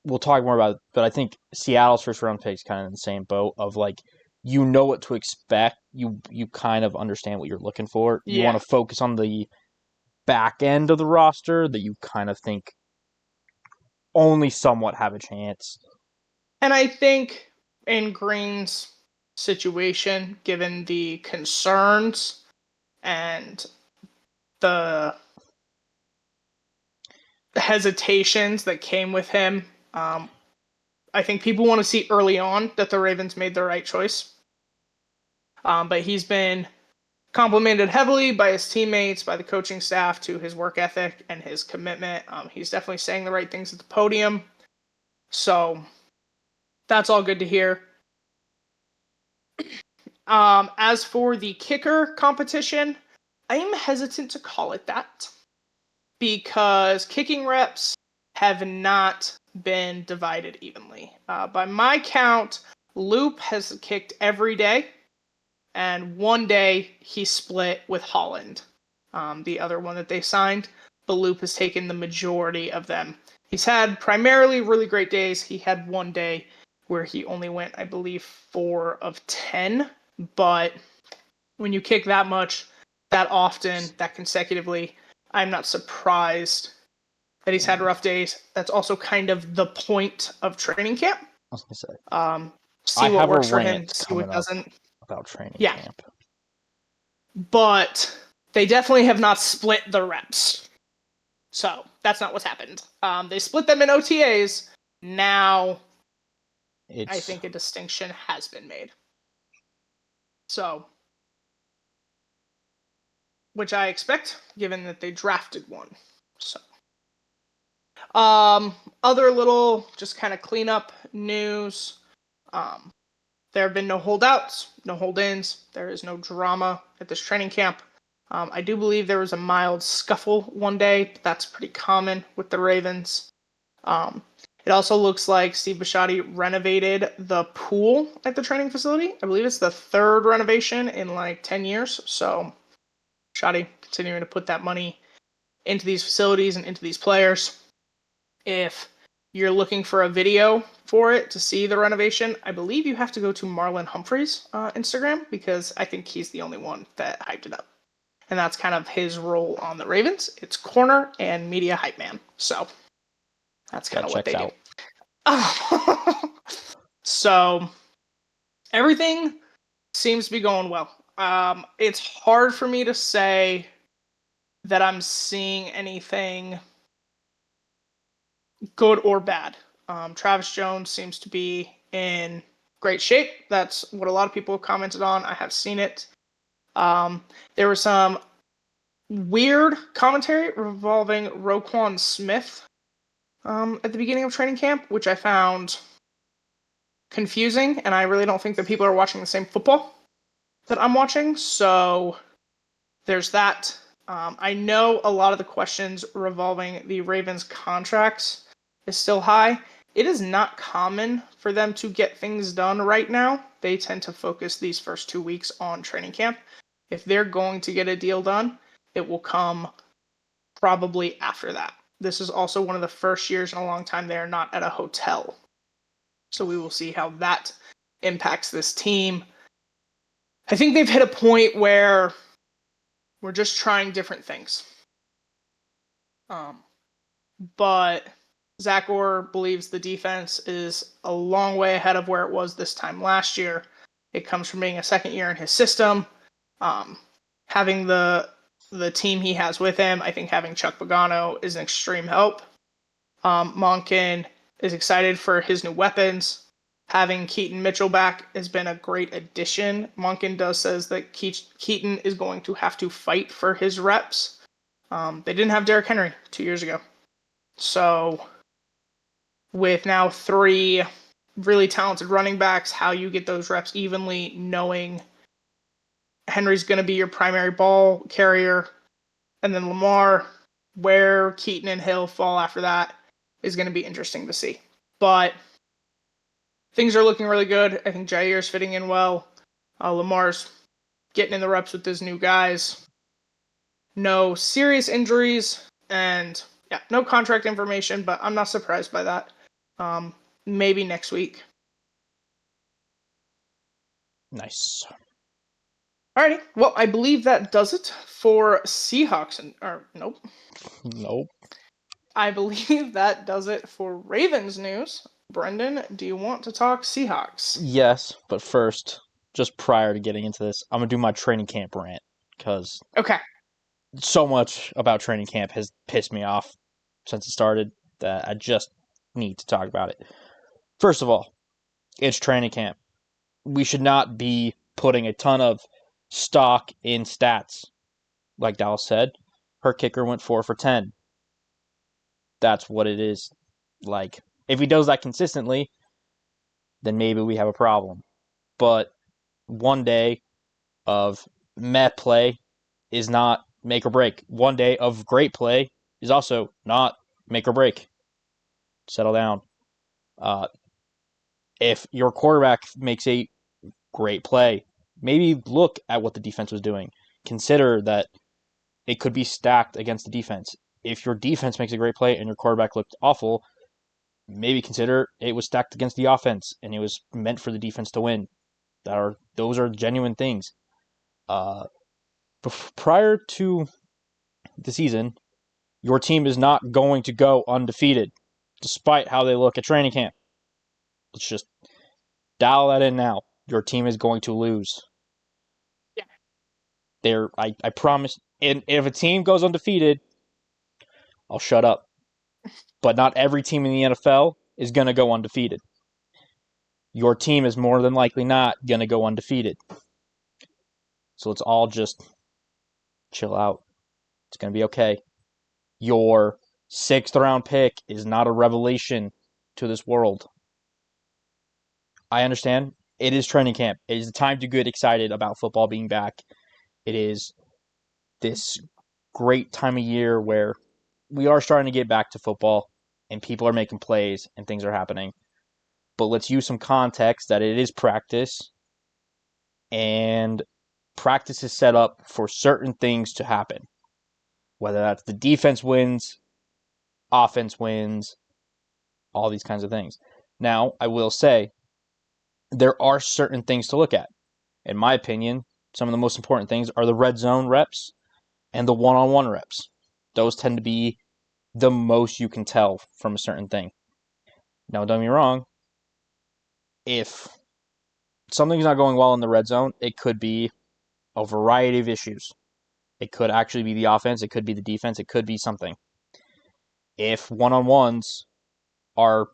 we'll talk more about it, but I think Seattle's first-round pick is kind of in the same boat of like, what to expect. You kind of understand what you're looking for. You want to focus on the back end of the roster that you kind of think only somewhat have a chance. And I think in Green's situation, given the concerns and the hesitations that came with him, I think people want to see early on that the Ravens made the right choice. But he's been complimented heavily by his teammates, by the coaching staff, to his work ethic and his commitment. He's definitely saying the right things at the podium. So that's all good to hear. As for the kicker competition, I am hesitant to call it that, because kicking reps have not been divided evenly. By my count, Loop has kicked every day, and one day he split with Holland, the other one that they signed, but Loop has taken the majority of them. He's had primarily really great days. He had one day where he only went, I believe, 4 of 10. But when you kick that much, that often, that consecutively, I'm not surprised that he's had rough days. That's also kind of the point of training camp. I was gonna say, See I what have a works for him, rant see what coming up doesn't. about training Yeah, camp. but they definitely have not split the reps. So that's not what's happened. They split them in OTAs. Now, I It's think a distinction has been made. So, which I expect, given that they drafted one. So, other little just kind of cleanup news. Um, there have been no holdouts, no hold-ins. There is no drama at this training camp. I do believe there was a mild scuffle one day. But that's pretty common with the Ravens. It also looks like Steve Bisciotti renovated the pool at the training facility. I believe it's the third renovation in like 10 years. So Bisciotti continuing to put that money into these facilities and into these players. If you're looking for a video for it to see the renovation, I believe you have to go to Marlon Humphrey's Instagram, because I think he's the only one that hyped it up. And that's kind of his role on the Ravens. It's corner and media hype man. So that's kind that of what checks they do. out. So everything seems to be going well. It's hard for me to say that I'm seeing anything good or bad. Travis Jones seems to be in great shape. That's what a lot of people commented on. I have seen it. There was some weird commentary revolving Roquan Smith at the beginning of training camp, which I found confusing, and I really don't think that people are watching the same football that I'm watching. So there's that. I know a lot of the questions revolving the Ravens contracts is still high. It is not common for them to get things done right now. They tend to focus these first 2 weeks on training camp. If they're going to get a deal done, it will come probably after that. This is also one of the first years in a long time they are not at a hotel. So we will see how that impacts this team. I think they've hit a point where we're just trying different things. But Zach Orr believes the defense is a long way ahead of where it was this time last year. It comes from being a second year in his system. Having the team he has with him, I think having Chuck Pagano is an extreme help. Monken is excited for his new weapons. Having Keaton Mitchell back has been a great addition. Monken says that Keaton is going to have to fight for his reps. They didn't have Derrick Henry 2 years ago. So with now 3 really talented running backs, how you get those reps evenly, knowing Henry's going to be your primary ball carrier, and then Lamar, where Keaton and Hill fall after that is going to be interesting to see. But things are looking really good. I think Jair's fitting in well. Lamar's getting in the reps with his new guys. No serious injuries, and yeah, no contract information, but I'm not surprised by that. Maybe next week. Nice. Alrighty, well, I believe that does it for Seahawks. Nope. Nope. I believe that does it for Ravens news. Brendan, do you want to talk Seahawks? Yes, but first, just prior to getting into this, I'm gonna do my training camp rant because Okay. so much about training camp has pissed me off since it started that I just need to talk about it. First of all, it's training camp. We should not be putting a ton of stock in stats. Like Dallas said, her kicker went 4 for 10. That's what it is. Like, if he does that consistently, then maybe we have a problem. But one day of meh play is not make or break. One day of great play is also not make or break. Settle down. If your quarterback makes a great play, maybe look at what the defense was doing. Consider that it could be stacked against the defense. If your defense makes a great play and your quarterback looked awful, maybe consider it was stacked against the offense and it was meant for the defense to win. Those are genuine things. Prior to the season, your team is not going to go undefeated, despite how they look at training camp. Let's just dial that in now. Your team is going to lose. Yeah. I promise. And if a team goes undefeated, I'll shut up. But not every team in the NFL is going to go undefeated. Your team is more than likely not going to go undefeated. So let's all just chill out. It's going to be okay. Your 6th-round pick is not a revelation to this world. I understand. It is training camp. It is the time to get excited about football being back. It is this great time of year where we are starting to get back to football and people are making plays and things are happening. But let's use some context that it is practice, and practice is set up for certain things to happen. Whether that's the defense wins, offense wins, all these kinds of things. Now, I will say, there are certain things to look at. In my opinion, some of the most important things are the red zone reps and the one-on-one reps. Those tend to be the most you can tell from a certain thing. Now, don't get me wrong, if something's not going well in the red zone, it could be a variety of issues. It could actually be the offense, it could be the defense, it could be something. If one-on-ones are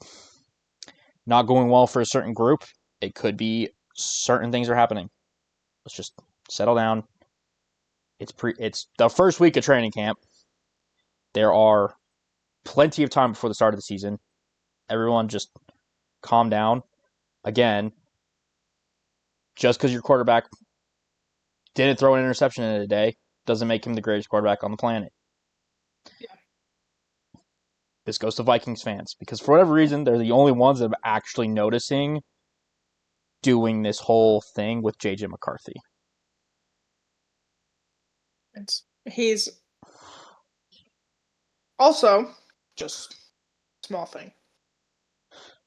not going well for a certain group, it could be certain things are happening. Let's just settle down. It's the first week of training camp. There are plenty of time before the start of the season. Everyone just calm down. Again, just because your quarterback didn't throw an interception in a day doesn't make him the greatest quarterback on the planet. Yeah. This goes to Vikings fans because for whatever reason, they're the only ones that are actually noticing doing this whole thing with J.J. McCarthy. He's also, just small thing.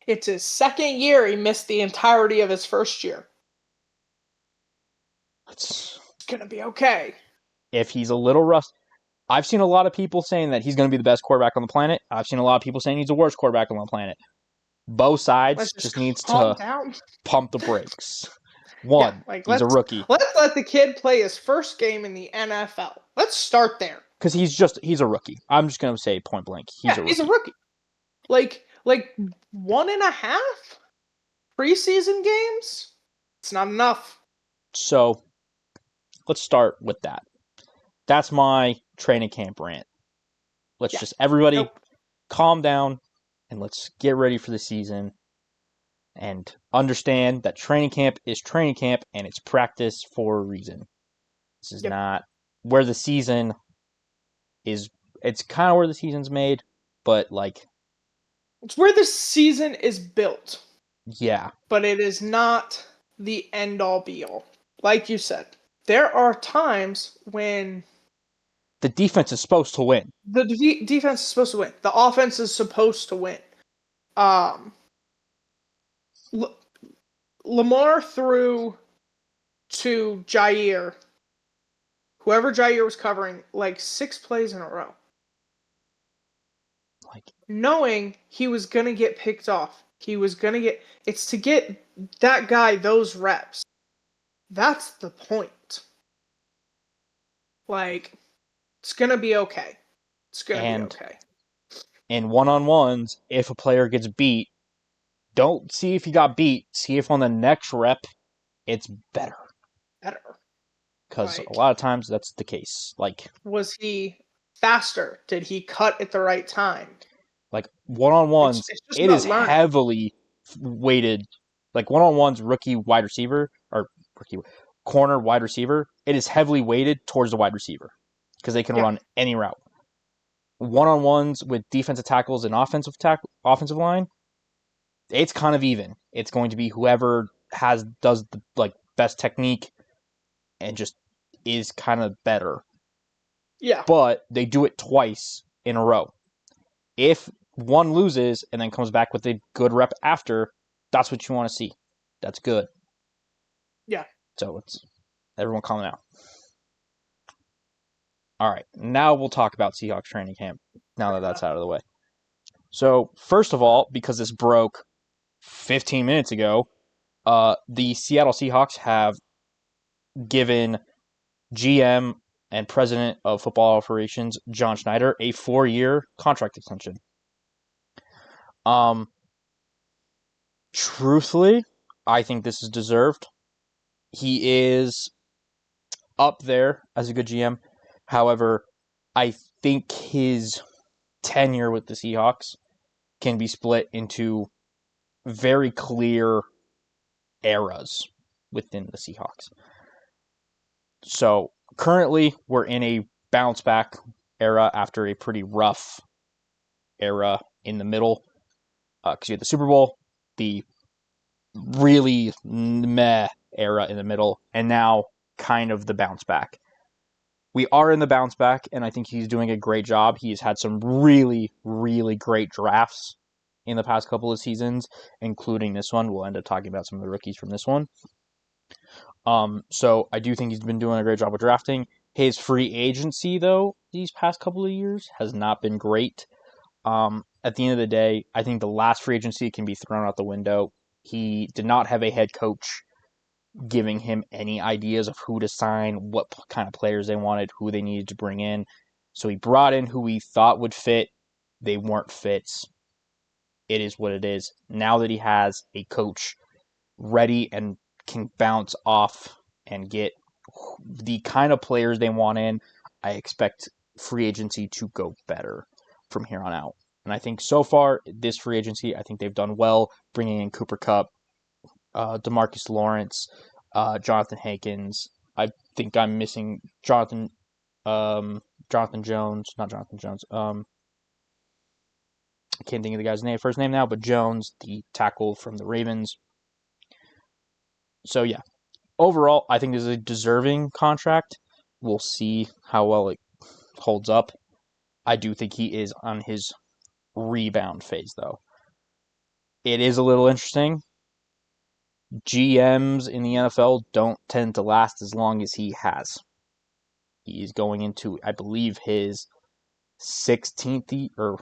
It's his second year. He missed the entirety of his first year. It's going to be okay. If he's a little rusty, I've seen a lot of people saying that he's going to be the best quarterback on the planet. I've seen a lot of people saying he's the worst quarterback on the planet. Both sides just needs to pump the brakes. One, he's a rookie. Let's let the kid play his first game in the NFL. Let's start there. Because he's a rookie. I'm just going to say point blank. He's a rookie. Like 1.5 preseason games? It's not enough. So, let's start with that. That's my training camp rant. Let's just, everybody, calm down, and let's get ready for the season. And understand that training camp is training camp, and it's practice for a reason. This is not where the season is. It's kind of where the season's made, but it's where the season is built. Yeah. But it is not the end-all be-all. Like you said, there are times when the defense is supposed to win. The defense is supposed to win. The offense is supposed to win. Lamar threw to Jair, whoever Jair was covering, 6 plays in a row. Knowing he was going to get picked off. It's to get that guy those reps. That's the point. It's going to be okay. It's going to be okay. In one-on-ones, if a player gets beat, don't see if he got beat. See if on the next rep, it's better. Because a lot of times that's the case. Was he faster? Did he cut at the right time? One-on-ones, it is heavily weighted. One-on-ones, rookie wide receiver, or rookie corner wide receiver, it is heavily weighted towards the wide receiver. Because they can run any route. One-on-ones with defensive tackles and offensive line, it's kind of even. It's going to be whoever does the best technique and just is kind of better. Yeah. But they do it twice in a row. If one loses and then comes back with a good rep after, that's what you want to see. That's good. Yeah. So it's everyone calm down. All right, now we'll talk about Seahawks training camp. Now that that's out of the way. So first of all, because this broke 15 minutes ago, the Seattle Seahawks have given GM and President of Football Operations John Schneider a 4-year contract extension. Truthfully, I think this is deserved. He is up there as a good GM. However, I think his tenure with the Seahawks can be split into very clear eras within the Seahawks. So currently, we're in a bounce back era after a pretty rough era in the middle. Because you had the Super Bowl, the really meh era in the middle, and now kind of the bounce back. We are in the bounce back, and I think he's doing a great job. He's had some really, really great drafts in the past couple of seasons, including this one. We'll end up talking about some of the rookies from this one. So I do think he's been doing a great job of drafting. His free agency, though, these past couple of years has not been great. At the end of the day, I think the last free agency can be thrown out the window. He did not have a head coach giving him any ideas of who to sign, what kind of players they wanted, who they needed to bring in. So he brought in who he thought would fit. They weren't fits. It is what it is. Now that he has a coach ready and can bounce off and get the kind of players they want in, I expect free agency to go better from here on out. And I think so far, this free agency, I think they've done well bringing in Cooper Kupp, DeMarcus Lawrence, Jonathan Hankins. I think I'm missing Jonathan Jones, not Jonathan Jones. I can't think of the guy's first name now, but Jones, the tackle from the Ravens. So yeah, overall, I think this is a deserving contract. We'll see how well it holds up. I do think he is on his rebound phase, though. It is a little interesting. GMs in the NFL don't tend to last as long as he has. He's going into, I believe, his 16th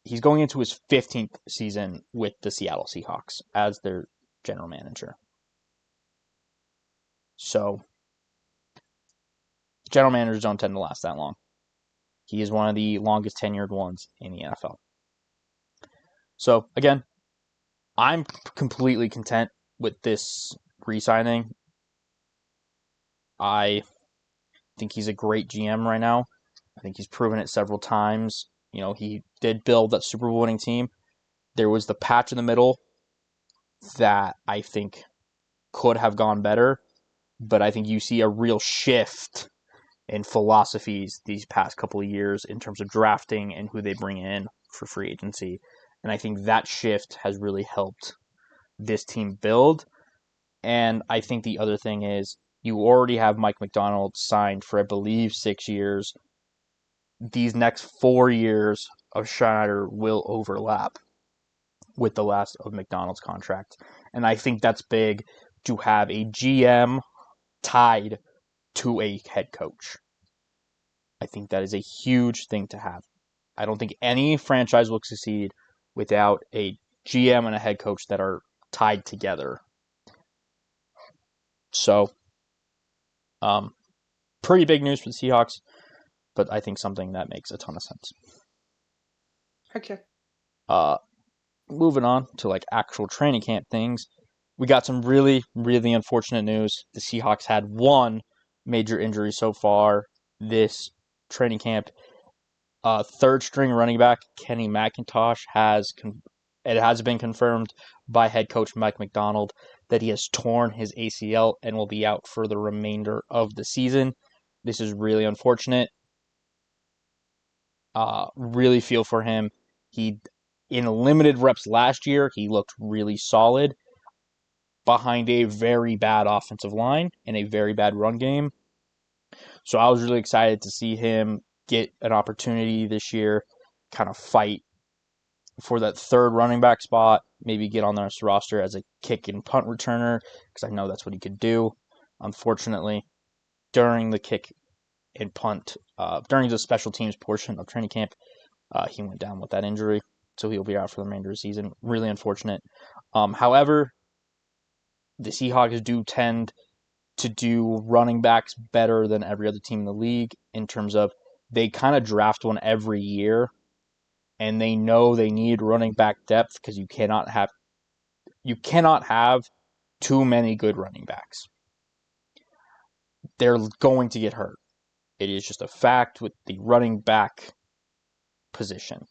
he's going into his 15th season with the Seattle Seahawks as their general manager. So, general managers don't tend to last that long. He is one of the longest tenured ones in the NFL. So, again, I'm completely content with this re-signing. I think he's a great GM right now. I think he's proven it several times. You know, he did build that Super Bowl winning team. There was the patch in the middle that I think could have gone better, but I think you see a real shift in philosophies these past couple of years in terms of drafting and who they bring in for free agency. And I think that shift has really helped this team build. And I think the other thing is you already have Mike Macdonald signed for, I believe, 6 years. These next 4 years of Schneider will overlap with the last of Macdonald's contract. And I think that's big to have a GM tied to a head coach. I think that is a huge thing to have. I don't think any franchise will succeed without a GM and a head coach that are tied together. So, pretty big news for the Seahawks, but I think something that makes a ton of sense. Okay. Moving on to actual training camp things, we got some really, really unfortunate news. The Seahawks had one major injury so far this training camp. Third string running back Kenny McIntosh it has been confirmed by head coach Mike Macdonald that he has torn his ACL and will be out for the remainder of the season. This is really unfortunate. Really feel for him. In limited reps last year, he looked really solid behind a very bad offensive line and a very bad run game. So I was really excited to see him get an opportunity this year kind of fight for that third running back spot, maybe get on this roster as a kick and punt returner, because I know that's what he could do. Unfortunately, during the kick and punt, during the special teams portion of training camp, he went down with that injury, so he'll be out for the remainder of the season. Really unfortunate. However, the Seahawks do tend to do running backs better than every other team in the league in terms of they kind of draft one every year, and they know they need running back depth because you cannot have too many good running backs. They're going to get hurt. It is just a fact with the running back position.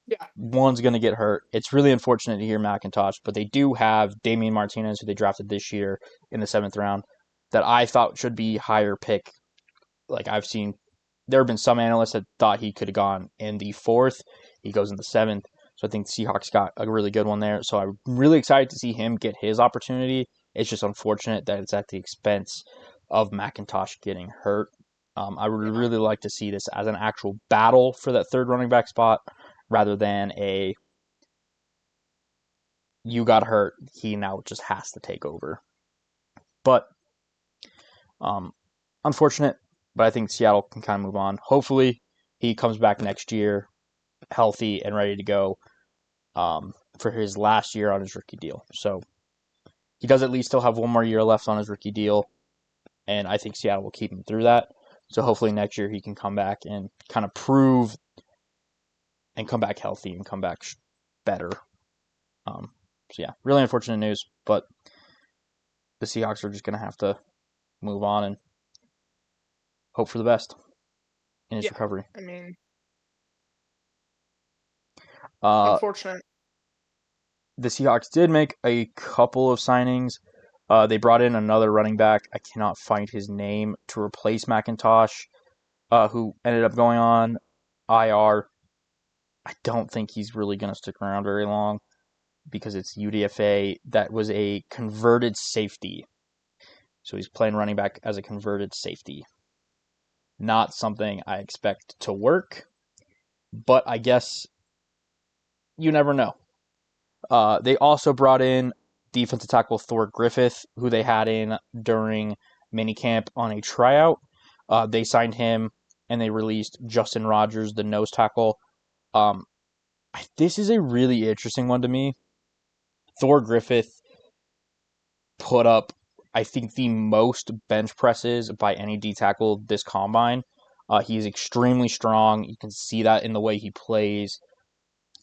Yeah. One's going to get hurt. It's really unfortunate to hear McIntosh, but they do have Damian Martinez, who they drafted this year in the 7th round, that I thought should be higher pick. Like I've seen, there have been some analysts that thought he could have gone in the 4th. He goes in the 7th. So I think the Seahawks got a really good one there. So I'm really excited to see him get his opportunity. It's just unfortunate that it's at the expense of McIntosh getting hurt. I would really like to see this as an actual battle for that third running back spot rather than a you got hurt, he now just has to take over. But unfortunate, but I think Seattle can kind of move on. Hopefully he comes back next year healthy and ready to go for his last year on his rookie deal. So he does at least still have one more year left on his rookie deal, and I think Seattle will keep him through that. So hopefully next year he can come back and kind of prove and come back healthy and come back better. So yeah, really unfortunate news, but the Seahawks are just going to have to move on and hope for the best in his recovery. I mean, Uh, unfortunate. the Seahawks did make a couple of signings. They brought in another running back. I cannot find his name to replace McIntosh, who ended up going on IR. I don't think he's really going to stick around very long because it's UDFA. That was a converted safety. So he's playing running back as a converted safety. Not something I expect to work, but I guess you never know. They also brought in defensive tackle Thor Griffith, who they had in during minicamp on a tryout. They signed him, and they released Justin Rogers, the nose tackle. This is a really interesting one to me. Thor Griffith put up, I think, the most bench presses by any D tackle this combine. He's extremely strong. You can see that in the way he plays.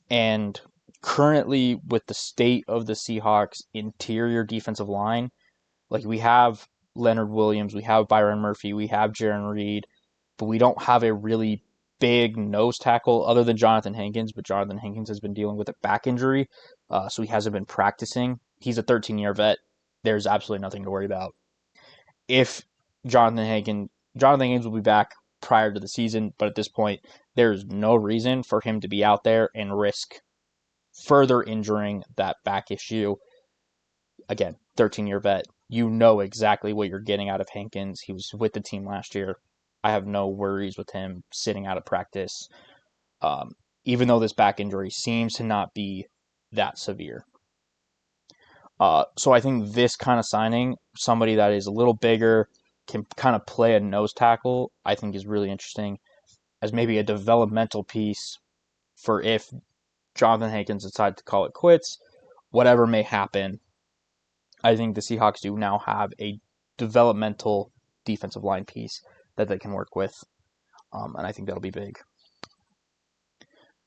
And currently, with the state of the Seahawks interior defensive line, like we have Leonard Williams, we have Byron Murphy, we have Jaron Reed, but we don't have a really big nose tackle other than Jonathan Hankins. But Jonathan Hankins has been dealing with a back injury, so he hasn't been practicing. He's a 13-year vet. There's absolutely nothing to worry about. If Jonathan Hankins will be back prior to the season, but at this point, there's no reason for him to be out there and risk further injuring that back issue. Again, 13-year vet. You know exactly what you're getting out of Hankins. He was with the team last year. I have no worries with him sitting out of practice, even though this back injury seems to not be that severe. So I think this kind of signing, somebody that is a little bigger, can kind of play a nose tackle, I think is really interesting as maybe a developmental piece for if Jonathan Hankins decides to call it quits, whatever may happen. I think the Seahawks do now have a developmental defensive line piece that they can work with, and I think that'll be big.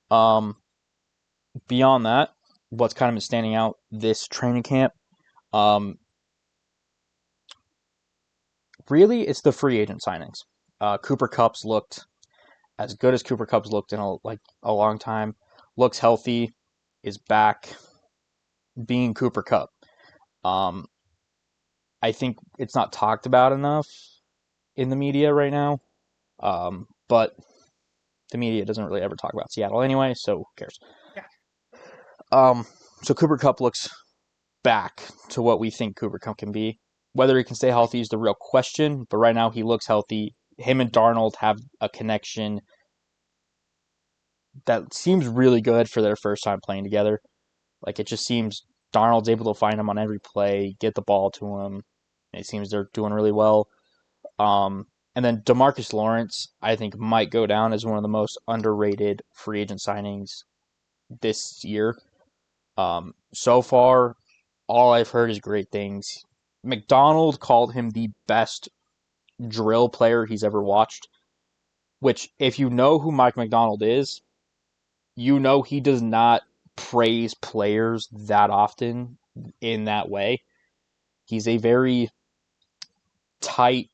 Beyond that, what's kind of been standing out this training camp, really it's the free agent signings. Cooper Kupp's looked as good as Cooper Kupp's looked in a long time. Looks healthy, is back being Cooper Kupp. I think it's not talked about enough in the media right now, but the media doesn't really ever talk about Seattle anyway, so who cares? Yeah. So Cooper Kupp looks back to what we think Cooper Kupp can be. Whether he can stay healthy is the real question, but right now he looks healthy. Him and Darnold have a connection that seems really good for their first time playing together. Like, it just seems Darnold's able to find him on every play, get the ball to him. It seems they're doing really well. And then DeMarcus Lawrence, I think, might go down as one of the most underrated free agent signings this year. So far, all I've heard is great things. McDonald called him the best drill player he's ever watched, which, if you know who Mike McDonald is, you know he does not praise players that often in that way. He's a very tight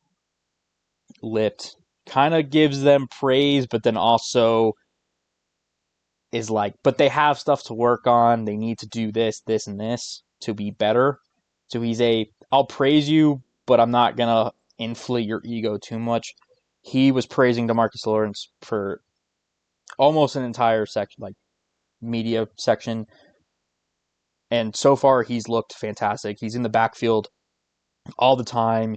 lipped, kind of gives them praise, but then also is like, but they have stuff to work on. They need to do this, this, and this to be better. So I'll praise you, but I'm not going to inflate your ego too much. He was praising DeMarcus Lawrence for almost an entire section, like media section. And so far, he's looked fantastic. He's in the backfield all the time.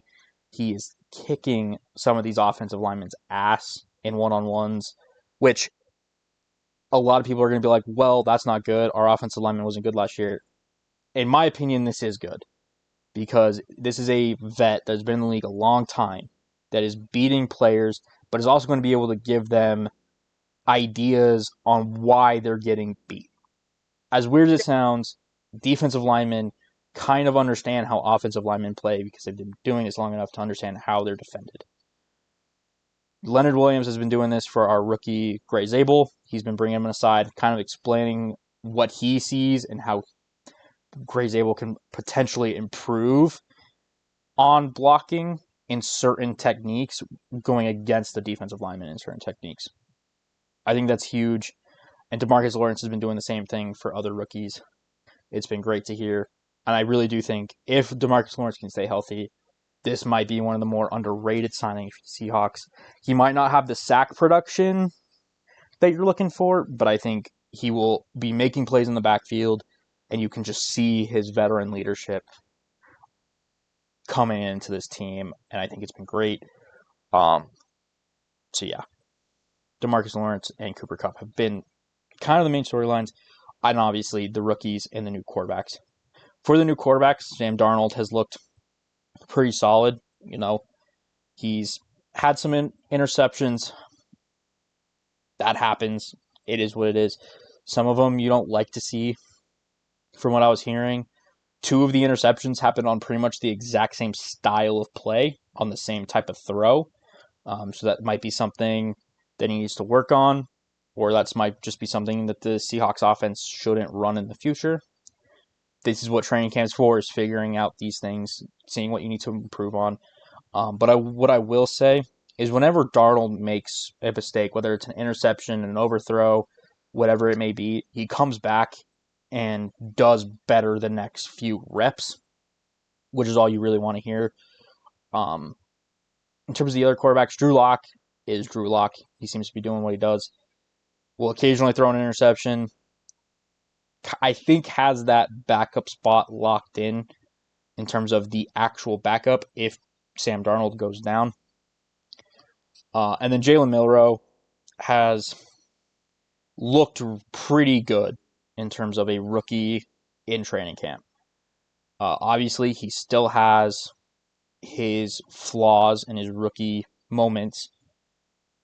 He is kicking some of these offensive linemen's ass in one-on-ones, which a lot of people are going to be like, well, that's not good. Our offensive lineman wasn't good last year. In my opinion, this is good because this is a vet that's been in the league a long time that is beating players, but is also going to be able to give them ideas on why they're getting beat. As weird as it sounds, defensive linemen kind of understand how offensive linemen play because they've been doing this long enough to understand how they're defended. Leonard Williams has been doing this for our rookie Gray Zabel. He's been bringing him aside, kind of explaining what he sees and how Gray Zabel can potentially improve on blocking in certain techniques going against the defensive lineman in certain techniques. I think that's huge. And DeMarcus Lawrence has been doing the same thing for other rookies. It's been great to hear. And I really do think if DeMarcus Lawrence can stay healthy, this might be one of the more underrated signings for the Seahawks. He might not have the sack production that you're looking for, but I think he will be making plays in the backfield, and you can just see his veteran leadership coming into this team, and I think it's been great. So yeah, DeMarcus Lawrence and Cooper Kupp have been kind of the main storylines, and obviously the rookies and the new quarterbacks. For the new quarterbacks, Sam Darnold has looked pretty solid. He's had some interceptions. That happens. It is what it is. Some of them you don't like to see. From what I was hearing, 2 of the interceptions happened on pretty much the exact same style of play on the same type of throw. So that might be something that he needs to work on, or that might just be something that the Seahawks offense shouldn't run in the future. This is what training camp's for, is figuring out these things, seeing what you need to improve on. But what I will say is whenever Darnold makes a mistake, whether it's an interception, an overthrow, whatever it may be, he comes back and does better the next few reps, which is all you really want to hear. In terms of the other quarterbacks, Drew Lock is Drew Lock. He seems to be doing what he does. Will occasionally throw an interception. I think has that backup spot locked in terms of the actual backup if Sam Darnold goes down. And then Jalen Milroe has looked pretty good in terms of a rookie in training camp. Obviously, he still has his flaws in his rookie moments.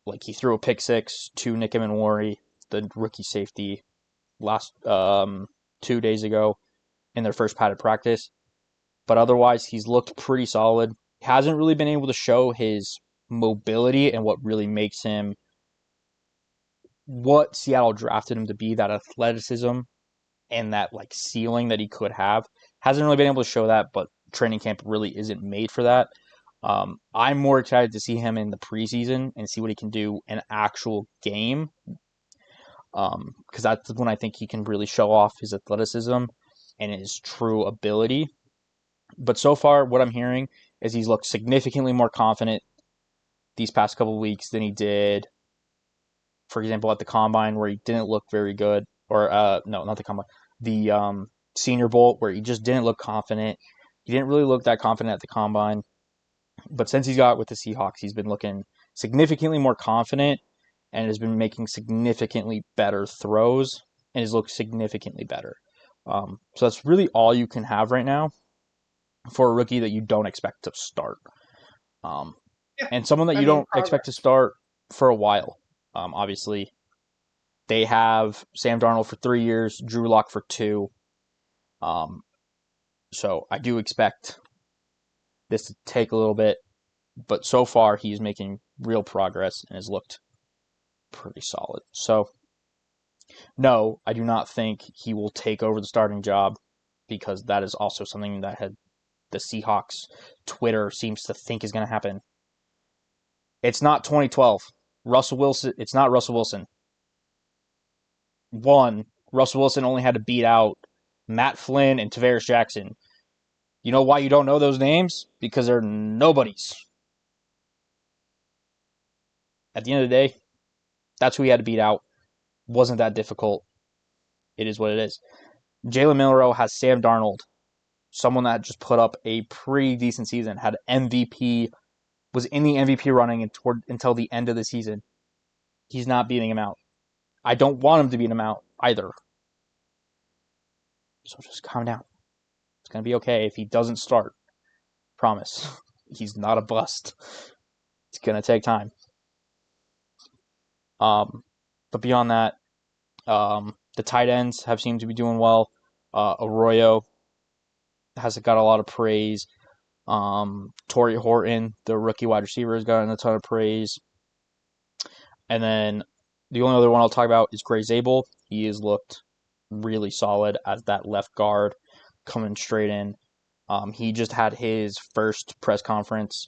Like he threw a pick six to Nick Emenwari, the rookie safety, last 2 days ago in their first padded practice. But otherwise, he's looked pretty solid. He hasn't really been able to show his mobility and what really makes him what Seattle drafted him to be, that athleticism and that like ceiling that he could have. Hasn't really been able to show that, but training camp really isn't made for that. I'm more excited to see him in the preseason and see what he can do in actual game, because that's when I think he can really show off his athleticism and his true ability. But so far, what I'm hearing is he's looked significantly more confident these past couple of weeks than he did, for example, at the Combine, where he didn't look very good. Or, no, not the Combine. The Senior Bowl, where he just didn't look confident. He didn't really look that confident at the Combine. But since he's got with the Seahawks, he's been looking significantly more confident. and has been making significantly better throws and has looked significantly better. So that's really all you can have right now for a rookie that you don't expect to start. Um, Yeah, and someone that I you mean don't expect to progress. start for a while. Obviously, they have Sam Darnold for 3 years, Drew Lock for 2. Um, so I do expect this to take a little bit, but so far he's making real progress and has looked pretty solid. So no, I do not think he will take over the starting job because that is also something that the Seahawks Twitter seems to think is going to happen. It's not 2012. Russell Wilson. It's not Russell Wilson. One, Russell Wilson only had to beat out Matt Flynn and Tavares Jackson. You know why you don't know those names? Because they're nobodies. At the end of the day, that's who he had to beat out. Wasn't that difficult. It is what it is. Jalen Milroe has Sam Darnold, someone that just put up a pretty decent season, had MVP, was in the MVP running until the end of the season. He's not beating him out. I don't want him to beat him out either. So just calm down. It's going to be okay if he doesn't start. Promise. He's not a bust. It's going to take time. But beyond that, the tight ends have seemed to be doing well. Arroyo has got a lot of praise. Torrey Horton, the rookie wide receiver, has gotten a ton of praise. And then the only other one I'll talk about is Gray Zabel. He has looked really solid as that left guard coming straight in. He just had his first press conference.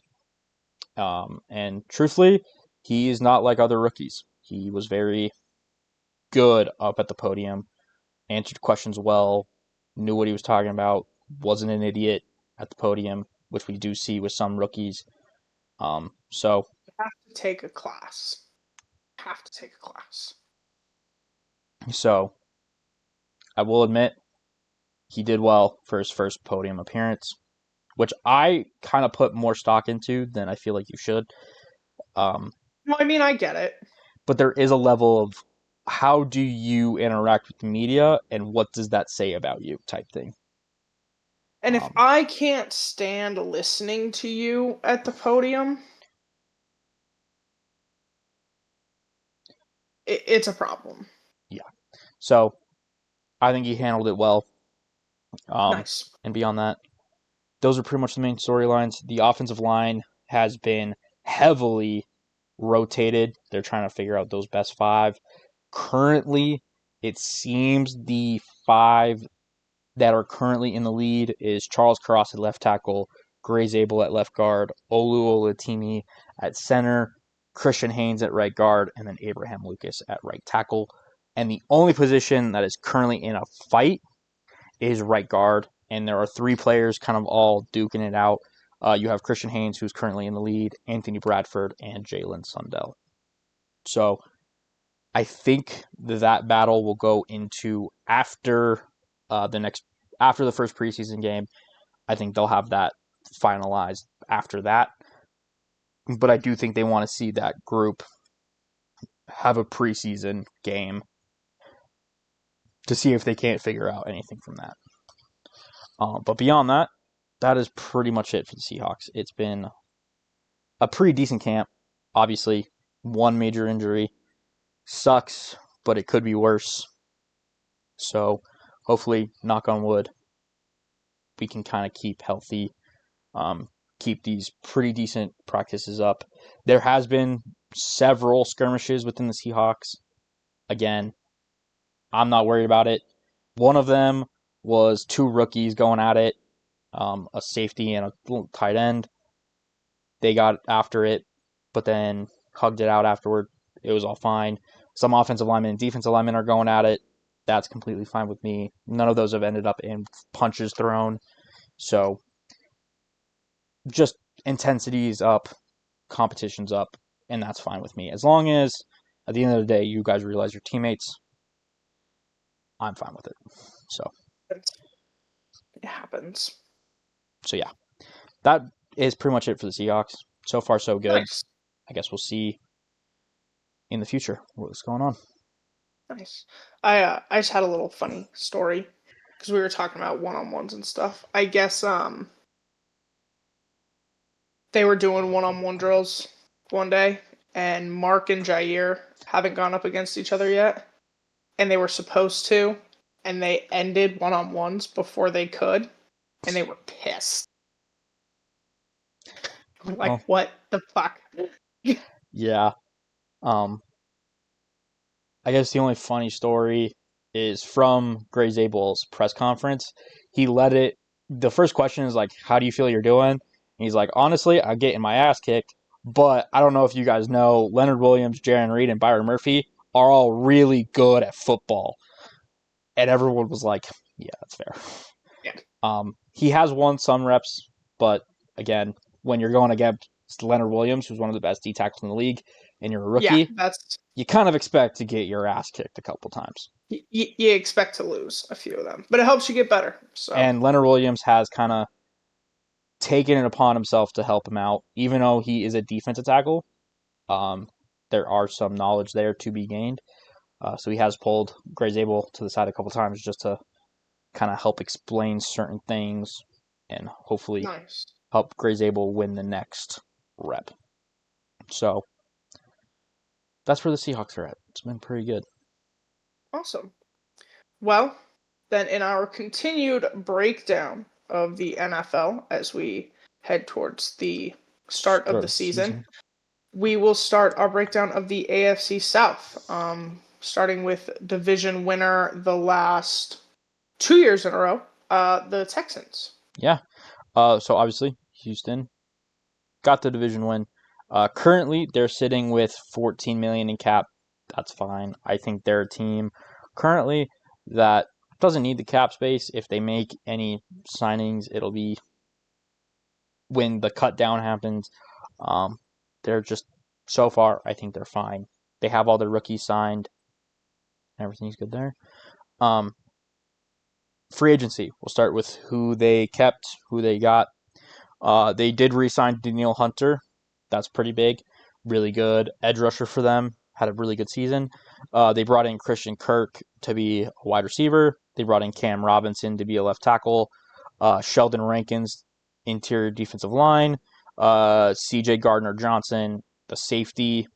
And truthfully, he is not like other rookies. He was very good up at the podium, answered questions well, knew what he was talking about, wasn't an idiot at the podium, which we do see with some rookies. So You have to take a class. Have to take a class. so I will admit he did well for his first podium appearance, which I kind of put more stock into than I feel like you should. Um, No, I mean I get it. but there is a level of how do you interact with the media and what does that say about you type thing. And if Um, I can't stand listening to you at the podium, it's a problem. yeah. So I think he handled it well. Nice. And beyond that, those are pretty much the main storylines. The offensive line has been heavily rotated. They're trying to figure out those best five. Currently, it seems the five that are currently in the lead is Charles Cross at left tackle, Gray Zabel at left guard, Olu Olatimi at center, Christian Haynes at right guard, and then Abraham Lucas at right tackle. And the only position that is currently in a fight is right guard. And there are three players kind of all duking it out. You have Christian Haynes, who's currently in the lead, Anthony Bradford, and Jalen Sundell. So I think that battle will go into after the first preseason game. I think they'll have that finalized after that. But I do think they want to see that group have a preseason game to see if they can't figure out anything from that. But beyond that, that is pretty much it for the Seahawks. It's been a pretty decent camp. Obviously, one major injury sucks, but it could be worse. So hopefully, knock on wood, we can kind of keep healthy, keep these pretty decent practices up. There has been several skirmishes within the Seahawks. Again, I'm not worried about it. One of them was two rookies going at it, a safety and a tight end. They got after it, but then hugged it out afterward. It was all fine. Some offensive linemen and defensive linemen are going at it. That's completely fine with me. None of those have ended up in punches thrown. So just intensity's up, competition's up, and that's fine with me. As long as at the end of the day you guys realize your teammates, I'm fine with it. So It happens. so yeah. That is pretty much it for the Seahawks. So far so good. Nice. I guess we'll see in the future. What's going on? Nice. I just had a little funny story because we were talking about one-on-ones and stuff. I guess they were doing one-on-one drills one day, and Mark and Jair haven't gone up against each other yet, and they were supposed to, and they ended one-on-ones before they could, and they were pissed. Oh, Like, what the fuck? yeah. Um, I guess the only funny story is from Gray Zabel's press conference. He let it. The first question is like, "How do you feel you're doing?" And he's like, "Honestly, I'm getting my ass kicked, but I don't know if you guys know, Leonard Williams, Jaron Reed, and Byron Murphy are all really good at football." And everyone was like, "Yeah, that's fair." Yeah. He has won some reps, but again, when you're going against Leonard Williams, who's one of the best D tackles in the league, and you're a Yeah, rookie, that's you kind of expect to get your ass kicked a couple times. you expect to lose a few of them, but it helps you get better. So And Leonard Williams has kind of taken it upon himself to help him out, even though he is a defensive tackle. Um, there are some knowledge there to be gained. So he has pulled Gray Zabel to the side a couple times just to kind of help explain certain things and hopefully nice. help Gray Zabel win the next rep. So that's where the Seahawks are at. It's been pretty good. Awesome. Well, then in our continued breakdown of the NFL as we head towards the start of the season, we will start our breakdown of the AFC South, starting with division winner the last 2 years in a row, the Texans. Yeah. So obviously Houston got the division win. Currently, they're sitting with 14 million in cap. That's fine. I think they're a team currently that doesn't need the cap space. If they make any signings, it'll be when the cut down happens. They're just so far. I think they're fine. They have all their rookies signed. Everything's good there. Um, Free agency. We'll start with who they kept, who they got. They did re-sign Daniil Hunter. That's pretty big. Really good edge rusher for them. Had a really good season. They brought in Christian Kirk to be a wide receiver. They brought in Cam Robinson to be a left tackle. Sheldon Rankins, interior defensive line. C.J. Gardner-Johnson, the safety.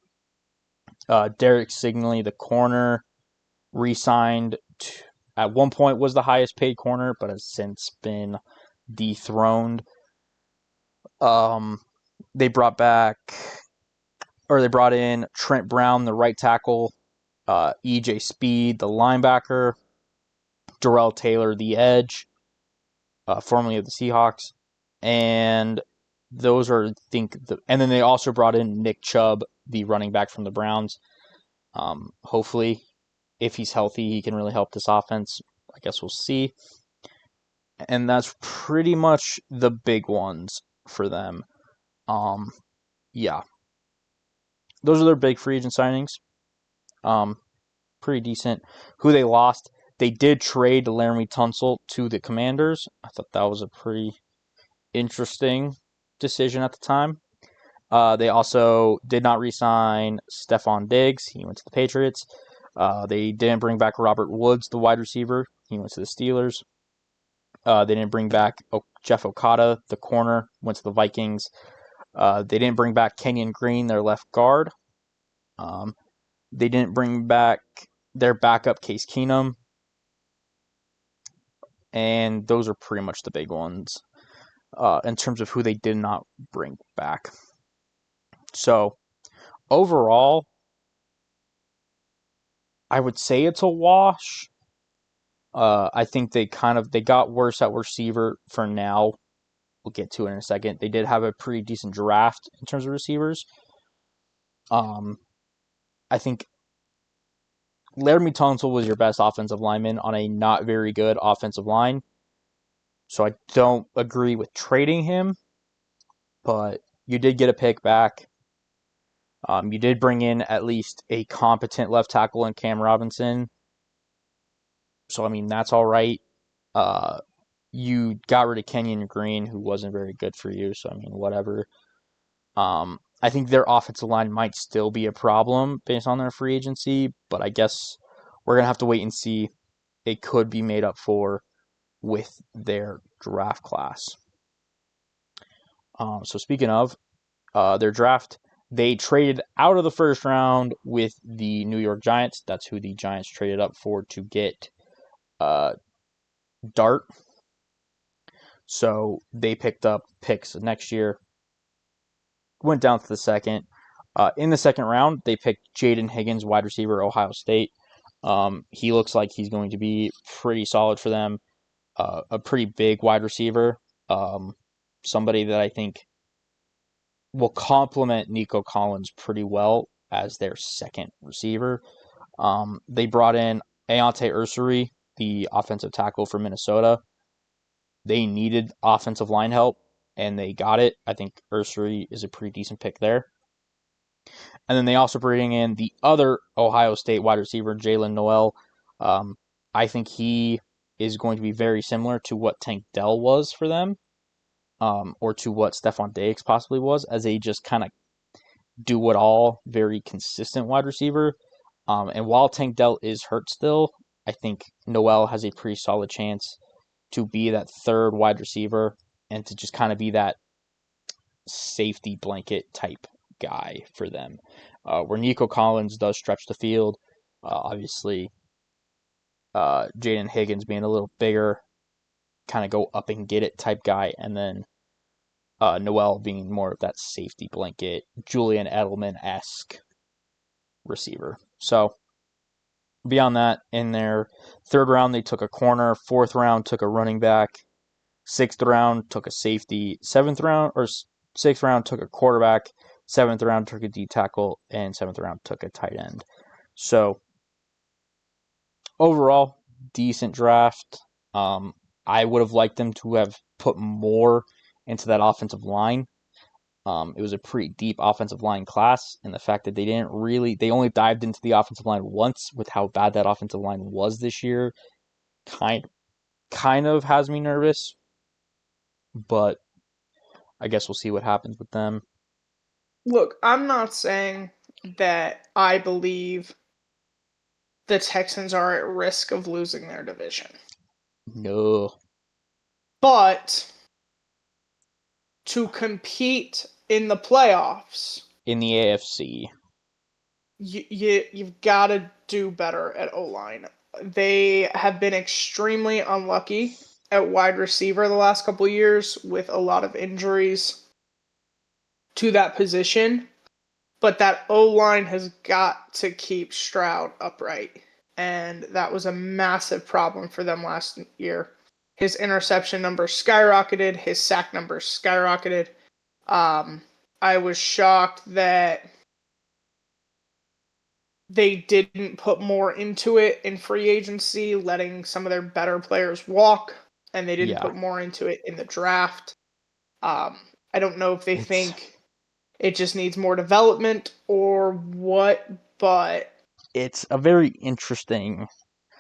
Derek Signally, the corner, re-signed. At one point was the highest paid corner, but has since been dethroned. They brought in Trent Brown, the right tackle, EJ Speed, the linebacker, Darrell Taylor, the edge, formerly of the Seahawks, and those are, I think, and then they also brought in Nick Chubb, the running back from the Browns. Hopefully, if he's healthy, he can really help this offense. I guess we'll see. And that's pretty much the big ones for them. Yeah, those are their big free agent signings. Pretty decent. Who they lost, they did trade Laramie Tunsil to the Commanders. I thought that was a pretty interesting decision at the time. They also did not re-sign Stephon Diggs. He went to the Patriots. They didn't bring back Robert Woods, the wide receiver. He went to the Steelers. They didn't bring back Jeff Okada, the corner. Went to the Vikings. They didn't bring back Kenyon Green, their left guard. They didn't bring back their backup, Case Keenum. And those are pretty much the big ones in terms of who they did not bring back. So, overall, I would say it's a wash. I think they got worse at receiver for now. We'll get to it in a second. They did have a pretty decent draft in terms of receivers. I think Laramie Tunsil was your best offensive lineman on a not very good offensive line. So I don't agree with trading him, but you did get a pick back. You did bring in at least a competent left tackle in Cam Robinson. So, I mean, that's all right. You got rid of Kenyon Green, who wasn't very good for you. So, I mean, whatever. I think their offensive line might still be a problem based on their free agency, but I guess we're going to have to wait and see. It could be made up for with their draft class. So speaking of their draft, they traded out of the first round with the New York Giants. That's who the Giants traded up for to get uh, Dart. So they picked up picks next year, went down to the second. In the second round, they picked Jaden Higgins, wide receiver, Ohio State. He looks like he's going to be pretty solid for them. A pretty big wide receiver. Somebody that I think will complement Nico Collins pretty well as their second receiver. They brought in Aonte Ursary, the offensive tackle for Minnesota. They needed offensive line help, and they got it. I think Ursary is a pretty decent pick there. And then they also bring in the other Ohio State wide receiver, Jalen Noel. I think he is going to be very similar to what Tank Dell was for them, or to what Stephon Diggs possibly was, as a just kind of do it all, very consistent wide receiver. And while Tank Dell is hurt still, I think Noel has a pretty solid chance to be that third wide receiver and to just kind of be that safety blanket type guy for them. Where Nico Collins does stretch the field, obviously Jaden Higgins being a little bigger, kind of go up and get it type guy, and then Noel being more of that safety blanket, Julian Edelman-esque receiver. So beyond that, in their third round, they took a corner. Fourth round, took a running back. Sixth round, took a safety. Sixth round, took a quarterback. Seventh round, took a D tackle. And seventh round, took a tight end. So overall, decent draft. I would have liked them to have put more into that offensive line. It was a pretty deep offensive line class, and the fact that they only dived into the offensive line once with how bad that offensive line was this year, kind of has me nervous. But I guess we'll see what happens with them. Look, I'm not saying that I believe the Texans are at risk of losing their division. No, But to compete in the playoffs, in the AFC, you've got to do better at O-line. They have been extremely unlucky at wide receiver the last couple of years with a lot of injuries to that position. But that O-line has got to keep Stroud upright. And that was a massive problem for them last year. His interception numbers skyrocketed. His sack numbers skyrocketed. I was shocked that they didn't put more into it in free agency, letting some of their better players walk, and they didn't yeah, put more into it in the draft. I don't know if they it's think it just needs more development or what, but it's a very interesting.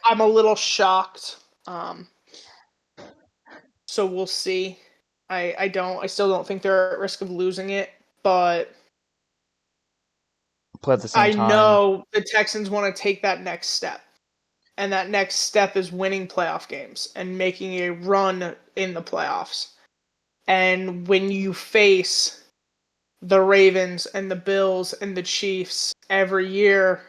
I'm a little shocked. So we'll see. I still don't think they're at risk of losing it, but But at the same I time, know the Texans want to take that next step. And that next step is winning playoff games and making a run in the playoffs. And when you face the Ravens and the Bills and the Chiefs every year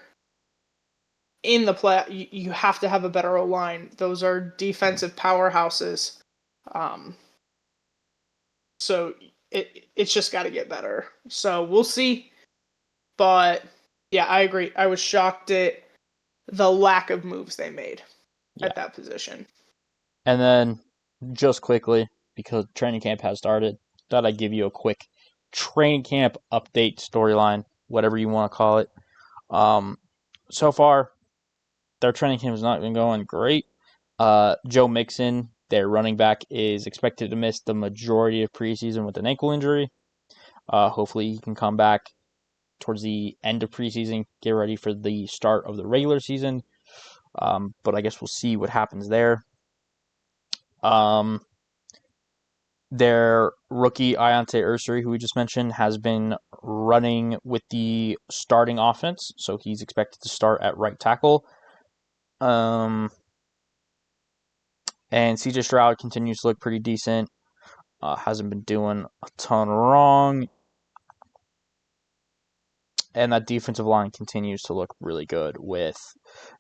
in the play, you have to have a better O-line. Those are defensive powerhouses. Um, so it's just got to get better. So we'll see. But yeah, I agree. I was shocked at the lack of moves they made yeah. at that position. And then just quickly, because training camp has started, thought I'd give you a quick training camp update storyline, whatever you want to call it. So far, their training camp has not been going great. Joe Mixon, their running back, is expected to miss the majority of preseason with an ankle injury. Hopefully, he can come back towards the end of preseason, get ready for the start of the regular season. But I guess we'll see what happens there. Um, Their rookie Iante Ursary, who we just mentioned, has been running with the starting offense, so he's expected to start at right tackle. And CJ Stroud continues to look pretty decent. Hasn't been doing a ton wrong. And that defensive line continues to look really good with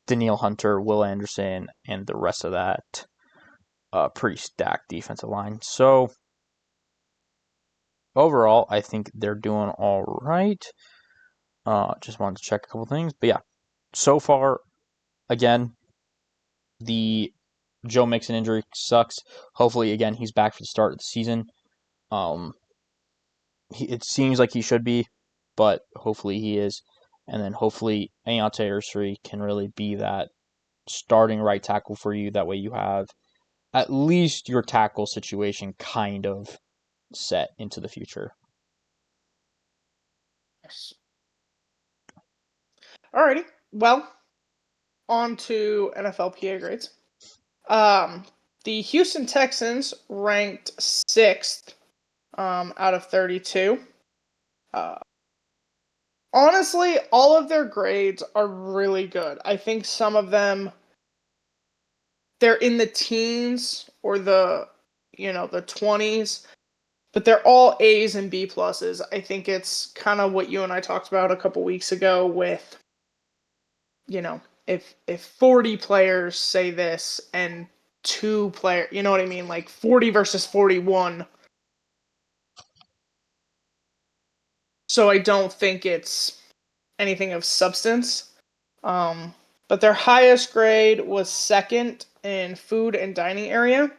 Danielle Hunter, Will Anderson, and the rest of that pretty stacked defensive line. So overall, I think they're doing all right. Just wanted to check a couple things. But yeah, so far, again, the Joe Mixon injury sucks. Hopefully, again, he's back for the start of the season. It seems like he should be, but hopefully he is. And then hopefully Ayante Ursary can really be that starting right tackle for you. That way you have at least your tackle situation kind of set into the future. Yes. Alrighty. Well, on to NFLPA grades. The Houston Texans ranked 6th out of 32. Honestly, all of their grades are really good. I think some of them, they're in the teens or the 20s, but they're all A's and B pluses. I think it's kind of what you and I talked about a couple weeks ago with, if 40 players say this and 2 players, you know what I mean? Like 40 versus 41. So I don't think it's anything of substance. But their highest grade was 2nd in food and dining area.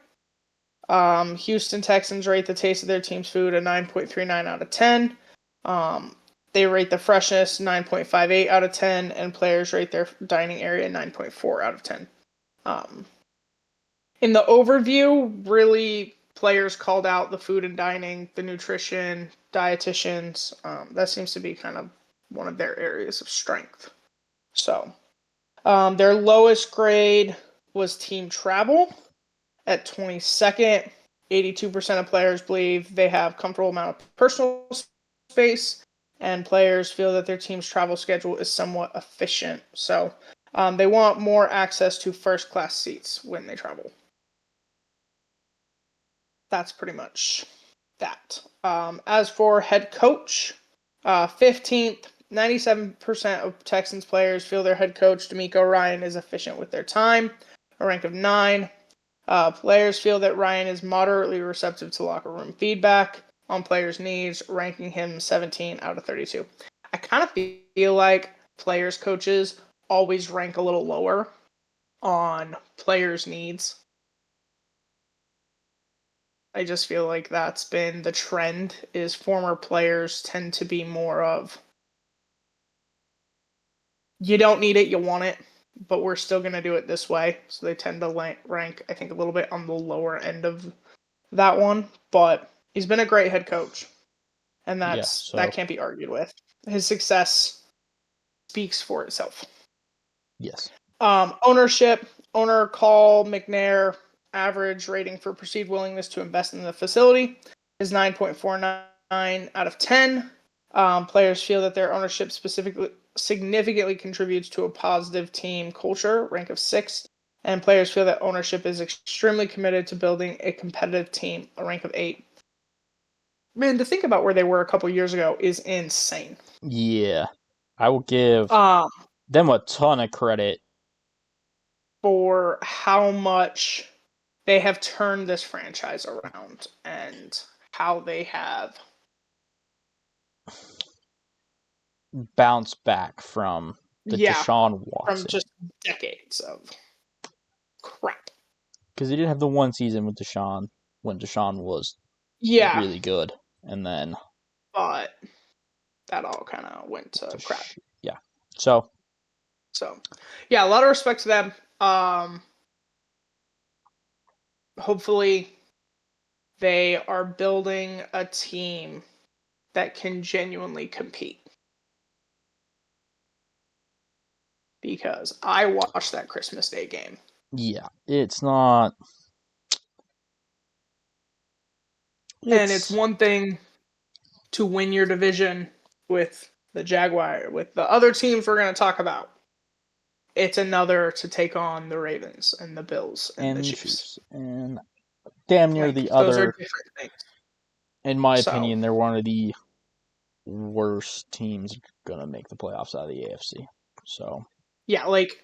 Houston Texans rate the taste of their team's food a 9.39 out of 10. They rate the freshness 9.58 out of 10, and players rate their dining area 9.4 out of 10. In the overview, really, players called out the food and dining, the nutrition, dietitians. That seems to be kind of one of their areas of strength. So, their lowest grade was team travel at 22nd. 82% of players believe they have comfortable amount of personal space, and players feel that their team's travel schedule is somewhat efficient. So, they want more access to first-class seats when they travel. That's pretty much that. As for head coach, 15th, 97% of Texans players feel their head coach, D'Amico Ryan, is efficient with their time, a rank of 9. Players feel that Ryan is moderately receptive to locker room feedback on players' needs, ranking him 17 out of 32. I kind of feel like players' coaches always rank a little lower on players' needs. I just feel like that's been the trend, is former players tend to be more of, you don't need it, you want it, but we're still going to do it this way. So they tend to rank, I think, a little bit on the lower end of that one. But he's been a great head coach, and that can't be argued with. His success speaks for itself. Yes. Ownership, owner Carl McNair, average rating for perceived willingness to invest in the facility is 9.49 out of 10. Players feel that their ownership significantly contributes to a positive team culture, rank of 6. And players feel that ownership is extremely committed to building a competitive team, a rank of 8. Man, to think about where they were a couple years ago is insane. Yeah. I will give them a ton of credit for how much they have turned this franchise around and how they have bounced back from the Deshaun from Watson. just decades of crap. Because they did have the one season with Deshaun when Deshaun was really good. And then. But that all kind of went to crap. Yeah. So, yeah, a lot of respect to them. Hopefully, they are building a team that can genuinely compete. Because I watched that Christmas Day game. Yeah, it's not. And it's It's one thing to win your division with the Jaguar, with the other teams we're going to talk about. It's another to take on the Ravens and the Bills and the and the Chiefs. Chiefs, and damn near Like the those are other. different things. In my So opinion, they're one of the worst teams gonna make the playoffs out of the AFC. So yeah, like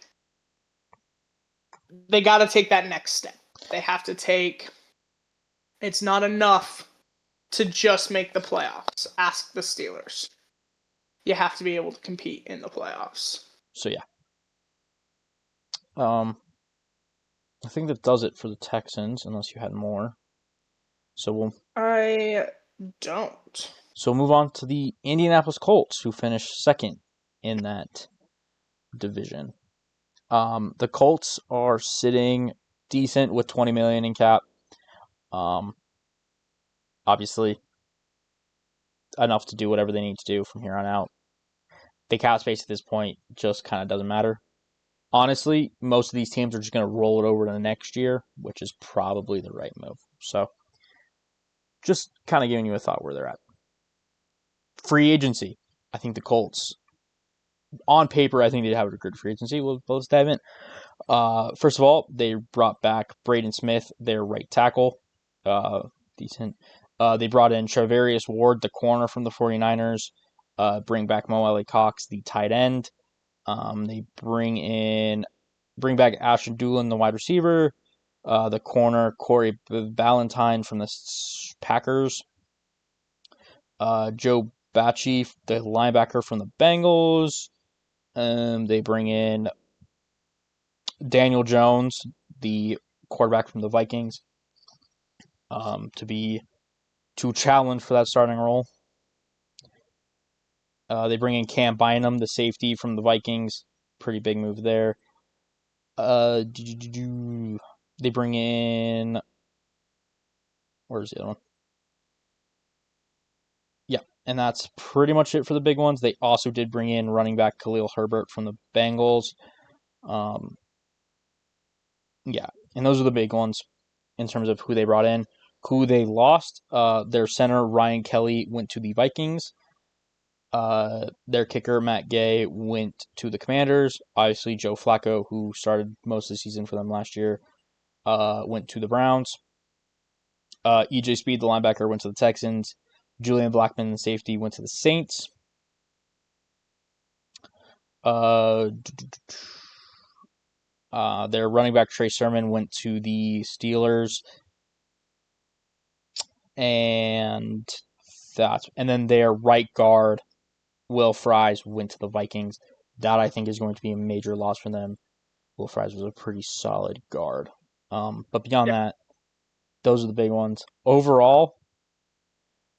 they got to take that next step. They have to take. It's not enough to just make the playoffs. Ask the Steelers. You have to be able to compete in the playoffs. yeah. Um, I think that does it for the Texans, unless you had more. So I don't. we'll move on to the Indianapolis Colts, who finished second in that division. The Colts are sitting decent with 20 million in cap. Um, obviously enough to do whatever they need to do from here on out. The cap space at this point just kind of doesn't matter. Honestly, most of these teams are just going to roll it over to the next year, which is probably the right move. So, just kind of giving you a thought where they're at. Free agency. I think the Colts, on paper, I think they have a good free agency. Let's dive in. First of all, they brought back Braden Smith, their right tackle. Decent. They brought in Charvarius Ward, the corner from the 49ers. Bring back Mo Alley Cox, the tight end. They bring back Ashton Doolin, the wide receiver. The corner Corey Ballantyne from the Packers. Joe Bachie, the linebacker from the Bengals. They bring in Daniel Jones, the quarterback from the Vikings, to challenge for that starting role. They bring in Cam Bynum, the safety from the Vikings. Pretty big move there. They bring in, where's the other one? Yeah, and that's pretty much it for the big ones. They also did bring in running back Khalil Herbert from the Bengals. Um, yeah, and those are the big ones in terms of who they brought in. Who they lost, their center Ryan Kelly went to the Vikings. Their kicker Matt Gay went to the Commanders. Obviously, Joe Flacco, who started most of the season for them last year, went to the Browns. EJ Speed, the linebacker, went to the Texans. Julian Blackman, the safety, went to the Saints. Uh, their running back Trey Sermon went to the Steelers, and then their right guard Will Fries went to the Vikings. That I think is going to be a major loss for them. Will Fries was a pretty solid guard. But beyond Yeah. that, those are the big ones. Overall,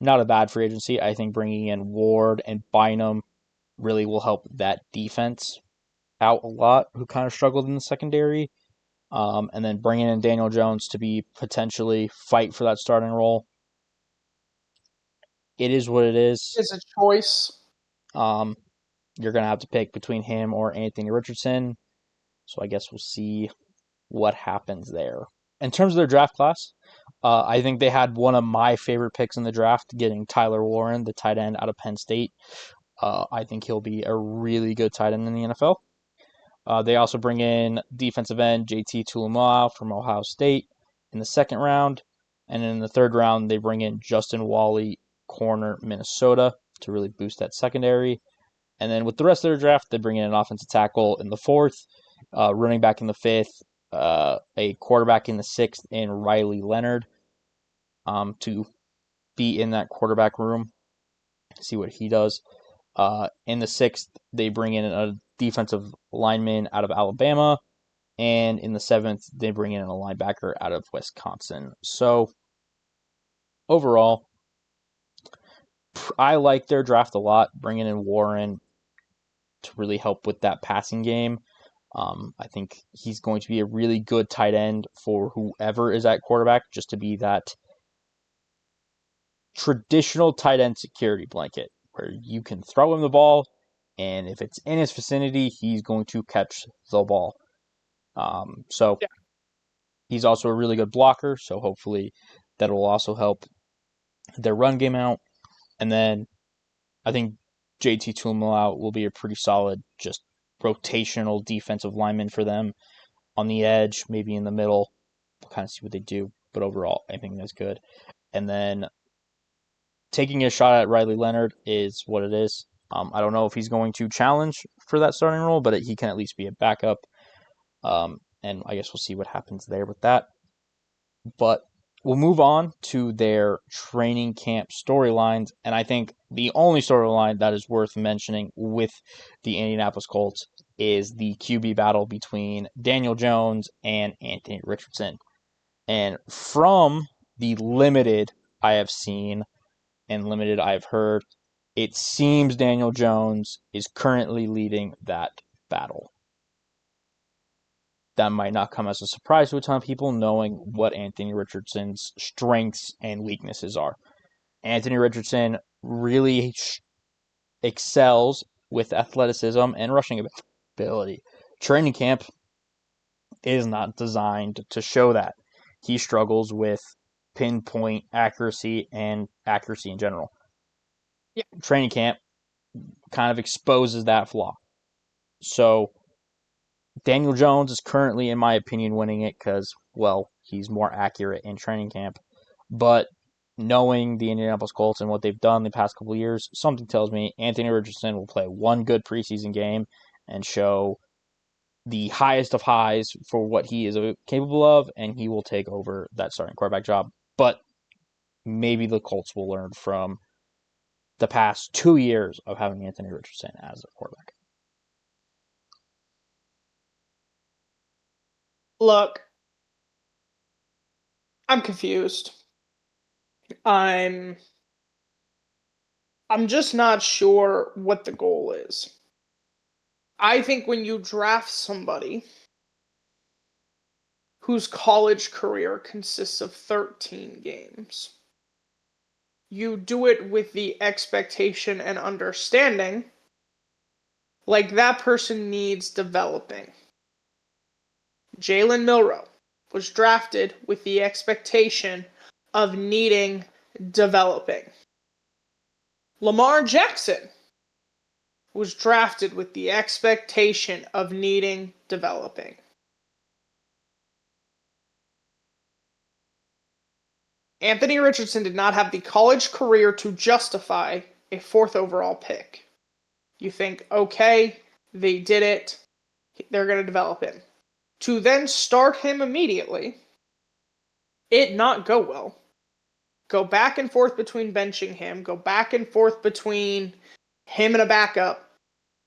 not a bad free agency. I think bringing in Ward and Bynum really will help that defense out a lot, who kind of struggled in the secondary. And then bringing in Daniel Jones to be potentially fight for that starting role. It is what it is. It's a choice. Um, you're going to have to pick between him or Anthony Richardson. So I guess we'll see what happens there. In terms of their draft class, I think they had one of my favorite picks in the draft, getting Tyler Warren, the tight end out of Penn State. I think he'll be a really good tight end in the NFL. They also bring in defensive end JT Tuimoloau from Ohio State in the second round. And in the third round, they bring in Justin Wally, corner, Minnesota, to really boost that secondary. And then with the rest of their draft, they bring in an offensive tackle in the fourth, running back in the fifth, a quarterback in the sixth, and Riley Leonard to be in that quarterback room, see what he does. In the sixth, they bring in a defensive lineman out of Alabama. And in the seventh, they bring in a linebacker out of Wisconsin. So overall, I like their draft a lot, bringing in Warren to really help with that passing game. I think he's going to be a really good tight end for whoever is at quarterback, just to be that traditional tight end security blanket where you can throw him the ball, and if it's in his vicinity, he's going to catch the ball. So Yeah. he's also a really good blocker, so hopefully that will also help their run game out, and then I think JT Tuimoloau will be a pretty solid, just rotational defensive lineman for them on the edge, maybe in the middle. We'll kind of see what they do, but overall, I think that's good. And then taking a shot at Riley Leonard is what it is. I don't know if he's going to challenge for that starting role, but he can at least be a backup. And I guess we'll see what happens there with that. But we'll move on to their training camp storylines. And I think the only storyline that is worth mentioning with the Indianapolis Colts is the QB battle between Daniel Jones and Anthony Richardson. And from the limited I have seen and limited I've heard, it seems Daniel Jones is currently leading that battle. That might not come as a surprise to a ton of people, knowing what Anthony Richardson's strengths and weaknesses are. Anthony Richardson really excels with athleticism and rushing ability. Training camp is not designed to show that. He struggles with pinpoint accuracy and accuracy in general. Yeah. Training camp kind of exposes that flaw. So Daniel Jones is currently, in my opinion, winning it because, well, he's more accurate in training camp. But knowing the Indianapolis Colts and what they've done the past couple of years, something tells me Anthony Richardson will play one good preseason game and show the highest of highs for what he is capable of, and he will take over that starting quarterback job. But maybe the Colts will learn from the past 2 years of having Anthony Richardson as a quarterback. Look, I'm confused. I'm I'm just not sure what the goal is. I think when you draft somebody whose college career consists of 13 games, you do it with the expectation and understanding like that person needs developing. Jalen Milroe was drafted with the expectation of needing developing. Lamar Jackson was drafted with the expectation of needing developing. Anthony Richardson did not have the college career to justify a 4th overall pick. You think, okay, they did it, they're going to develop him. To then start him immediately, it not go well. Go back and forth between benching him, go back and forth between him and a backup,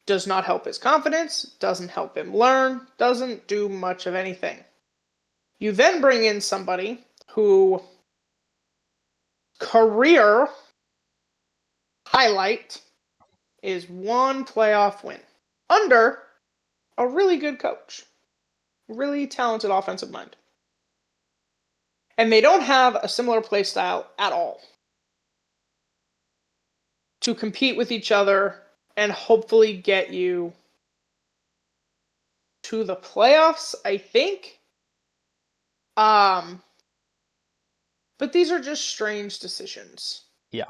does not help his confidence, doesn't help him learn, doesn't do much of anything. You then bring in somebody who career highlight is one playoff win under a really good coach, really talented offensive mind. And they don't have a similar play style at all to compete with each other and hopefully get you to the playoffs, I think. But these are just strange decisions. Yeah.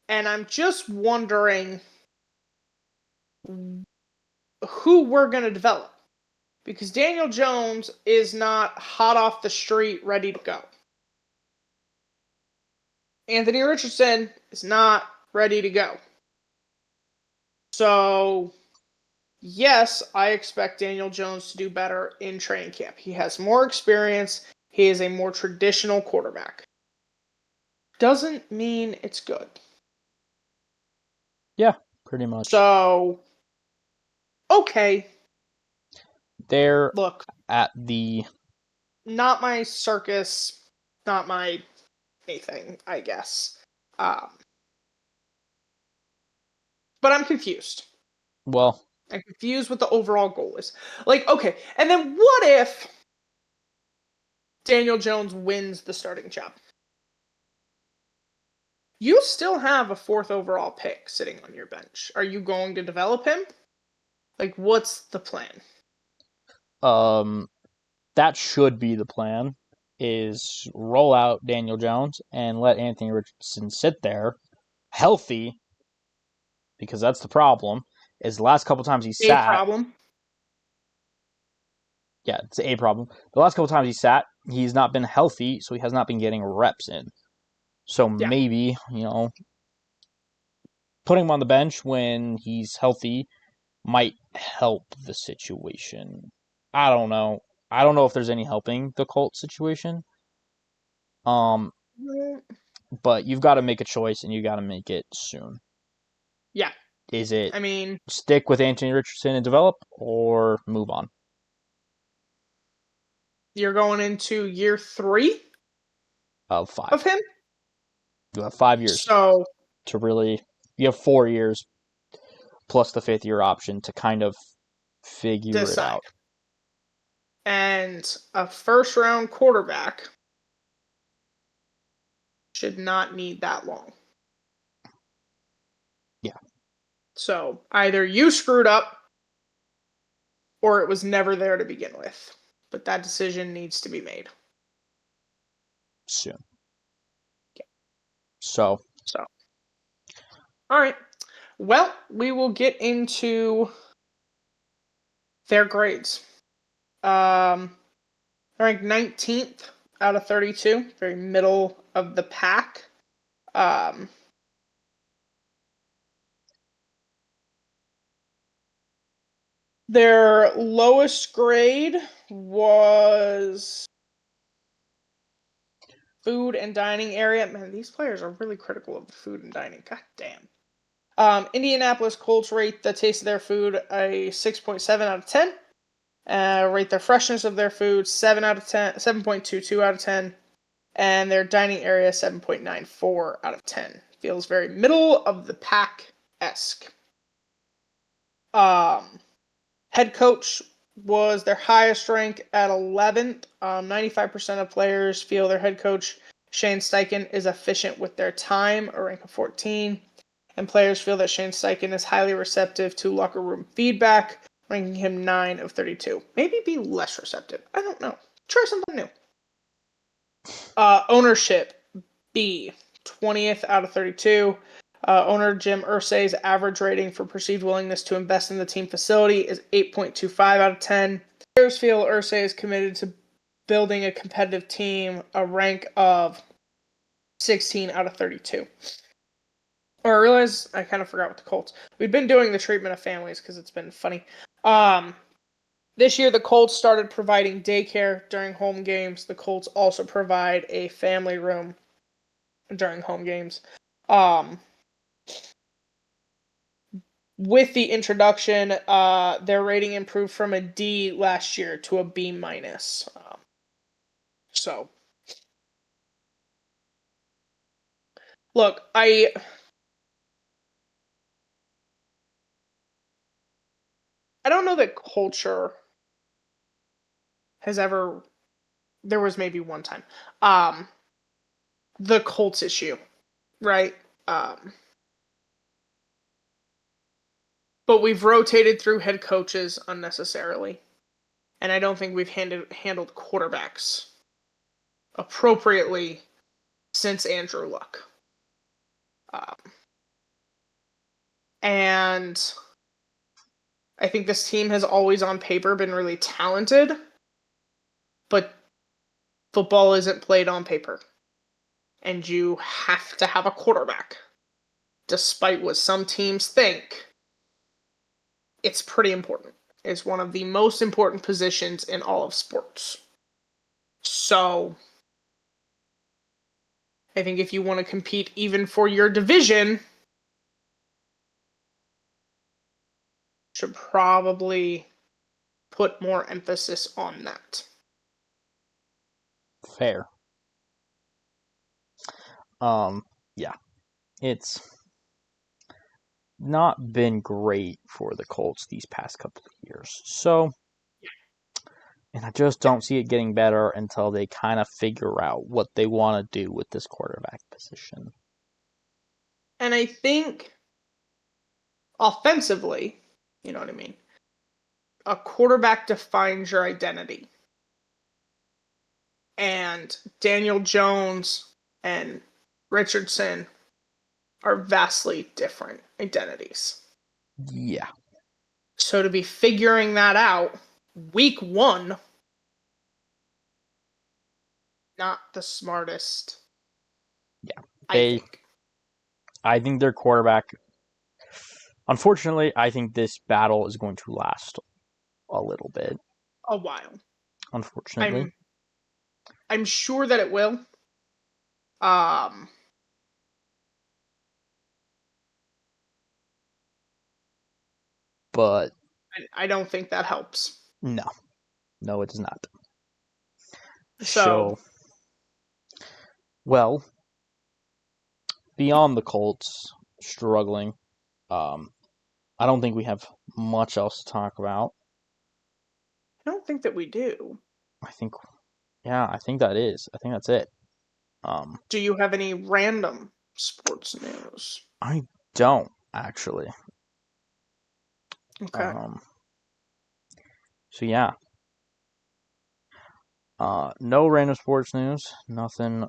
And I'm just wondering who we're going to develop. Because Daniel Jones is not hot off the street, ready to go. Anthony Richardson is not ready to go. So, yes, I expect Daniel Jones to do better in training camp. He has more experience. He is a more traditional quarterback. Doesn't mean it's good. Yeah, pretty much. So, okay. They're Look, at the... not my circus, not my anything, I guess. But I'm confused. Well, I'm confused what the overall goal is. Like, okay, and then what if Daniel Jones wins the starting job? You still have a 4th overall pick sitting on your bench. Are you going to develop him? Like, what's the plan? that should be the plan. is roll out Daniel Jones and let Anthony Richardson sit there healthy, because that's the problem. Is the last couple times he A sat, problem. yeah, it's a problem. The last couple times he sat, he's not been healthy, so he has not been getting reps in. So Yeah. maybe, putting him on the bench when he's healthy might help the situation. I don't know. I don't know if there's any helping the Colts situation. Um, but you've got to make a choice, and you got to make it soon. Yeah. Is it I mean, stick with Anthony Richardson and develop, or move on? you're going into year 3 Of 5. of him. You have 5 years So to really. You have 4 years plus the 5th year option to kind of figure it decide. out. And a first round quarterback should not need that long. Yeah, So either you screwed up or it was never there to begin with. But that decision needs to be made. soon. Yeah. So, So, all right. Well, we will get into their grades. Ranked 19th out of 32, very middle of the pack. Um, their lowest grade was food and dining area. Man, these players are really critical of the food and dining. God damn. Indianapolis Colts rate the taste of their food a 6.7 out of 10. Rate their freshness of their food 7 out of 10, 7.22 out of 10. And their dining area 7.94 out of 10. Feels very middle of the pack-esque. Head coach was their highest rank at 11th. 95% of players feel their head coach, Shane Steichen, is efficient with their time, a rank of 14. And players feel that Shane Steichen is highly receptive to locker room feedback, ranking him 9 of 32. Maybe be less receptive. I don't know. Try something new. Ownership, B, 20th out of 32. Owner Jim Irsay's average rating for perceived willingness to invest in the team facility is 8.25 out of 10. Players feel Irsay is committed to building a competitive team, a rank of 16 out of 32. Or I realize I kind of forgot with the Colts. We've been doing the treatment of families because it's been funny. This year, the Colts started providing daycare during home games. The Colts also provide a family room during home games. With the introduction, their rating improved from a D last year to a B minus. So, look, I don't know that culture has ever. There was maybe one time, the Colts issue, right? But we've rotated through head coaches unnecessarily, and I don't think we've handled quarterbacks appropriately since Andrew Luck. And I think this team has always on paper been really talented, but football isn't played on paper. And you have to have a quarterback. Despite what some teams think, it's pretty important. It's one of the most important positions in all of sports. So, I think if you want to compete even for your division, should probably put more emphasis on that. fair. Yeah, it's not been great for the Colts these past couple of years. So, and I just Yeah. don't see it getting better until they kind of figure out what they want to do with this quarterback position. And I think offensively, you know what I mean? A quarterback defines your identity. and Daniel Jones and Richardson are vastly different identities. Yeah. So to be figuring that out week 1, not the smartest, Yeah. I think. I think their quarterback, unfortunately, I think this battle is going to last a little bit, A while. unfortunately. I'm sure that it will. Um, But I don't think that helps. no, no, it does not. So, So, well, beyond the Colts struggling, um, I don't think we have much else to talk about. I don't think that we do. I think, yeah, I think that is. I think that's it. Um, Do you have any random sports news? I don't actually. Okay. Um, so yeah, no random sports news. Nothing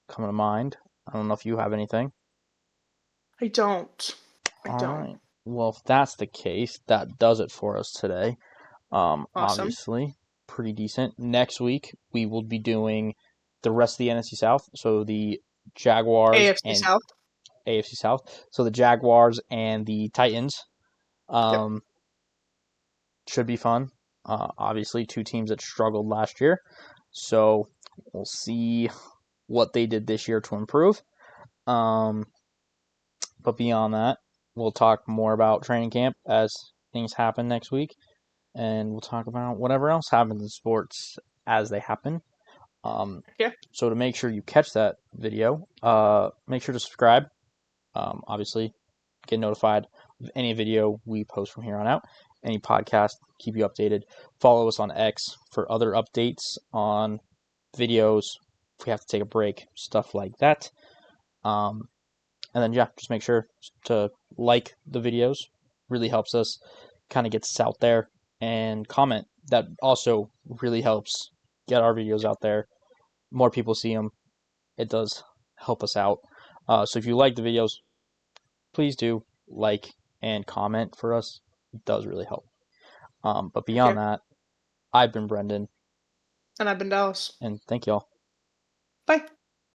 coming to mind. I don't know if you have anything. I don't. I All don't. right. Well, if that's the case, that does it for us today. Awesome. Obviously, pretty decent. Next week, we will be doing the rest of the NFC South. So the Jaguars AFC and South. AFC South. So the Jaguars and the Titans Yep. um, should be fun. Obviously, two teams that struggled last year. So we'll see what they did this year to improve. Um, but beyond that, we'll talk more about training camp as things happen next week. And we'll talk about whatever else happens in sports as they happen. Um, Yeah. so to make sure you catch that video, make sure to subscribe. Obviously, get notified of any video we post from here on out. Any podcast, keep you updated. Follow us on X for other updates on videos. If we have to take a break, stuff like that. Um, and then yeah, just make sure to like the videos. Really helps us, kind of gets us out there, and comment. That also really helps get our videos out there. More people see them. It does help us out. So if you like the videos, please do like and comment for us. It does really help. But Yeah. beyond that, I've been Brendan, And I've been Dallas. and thank y'all. Bye.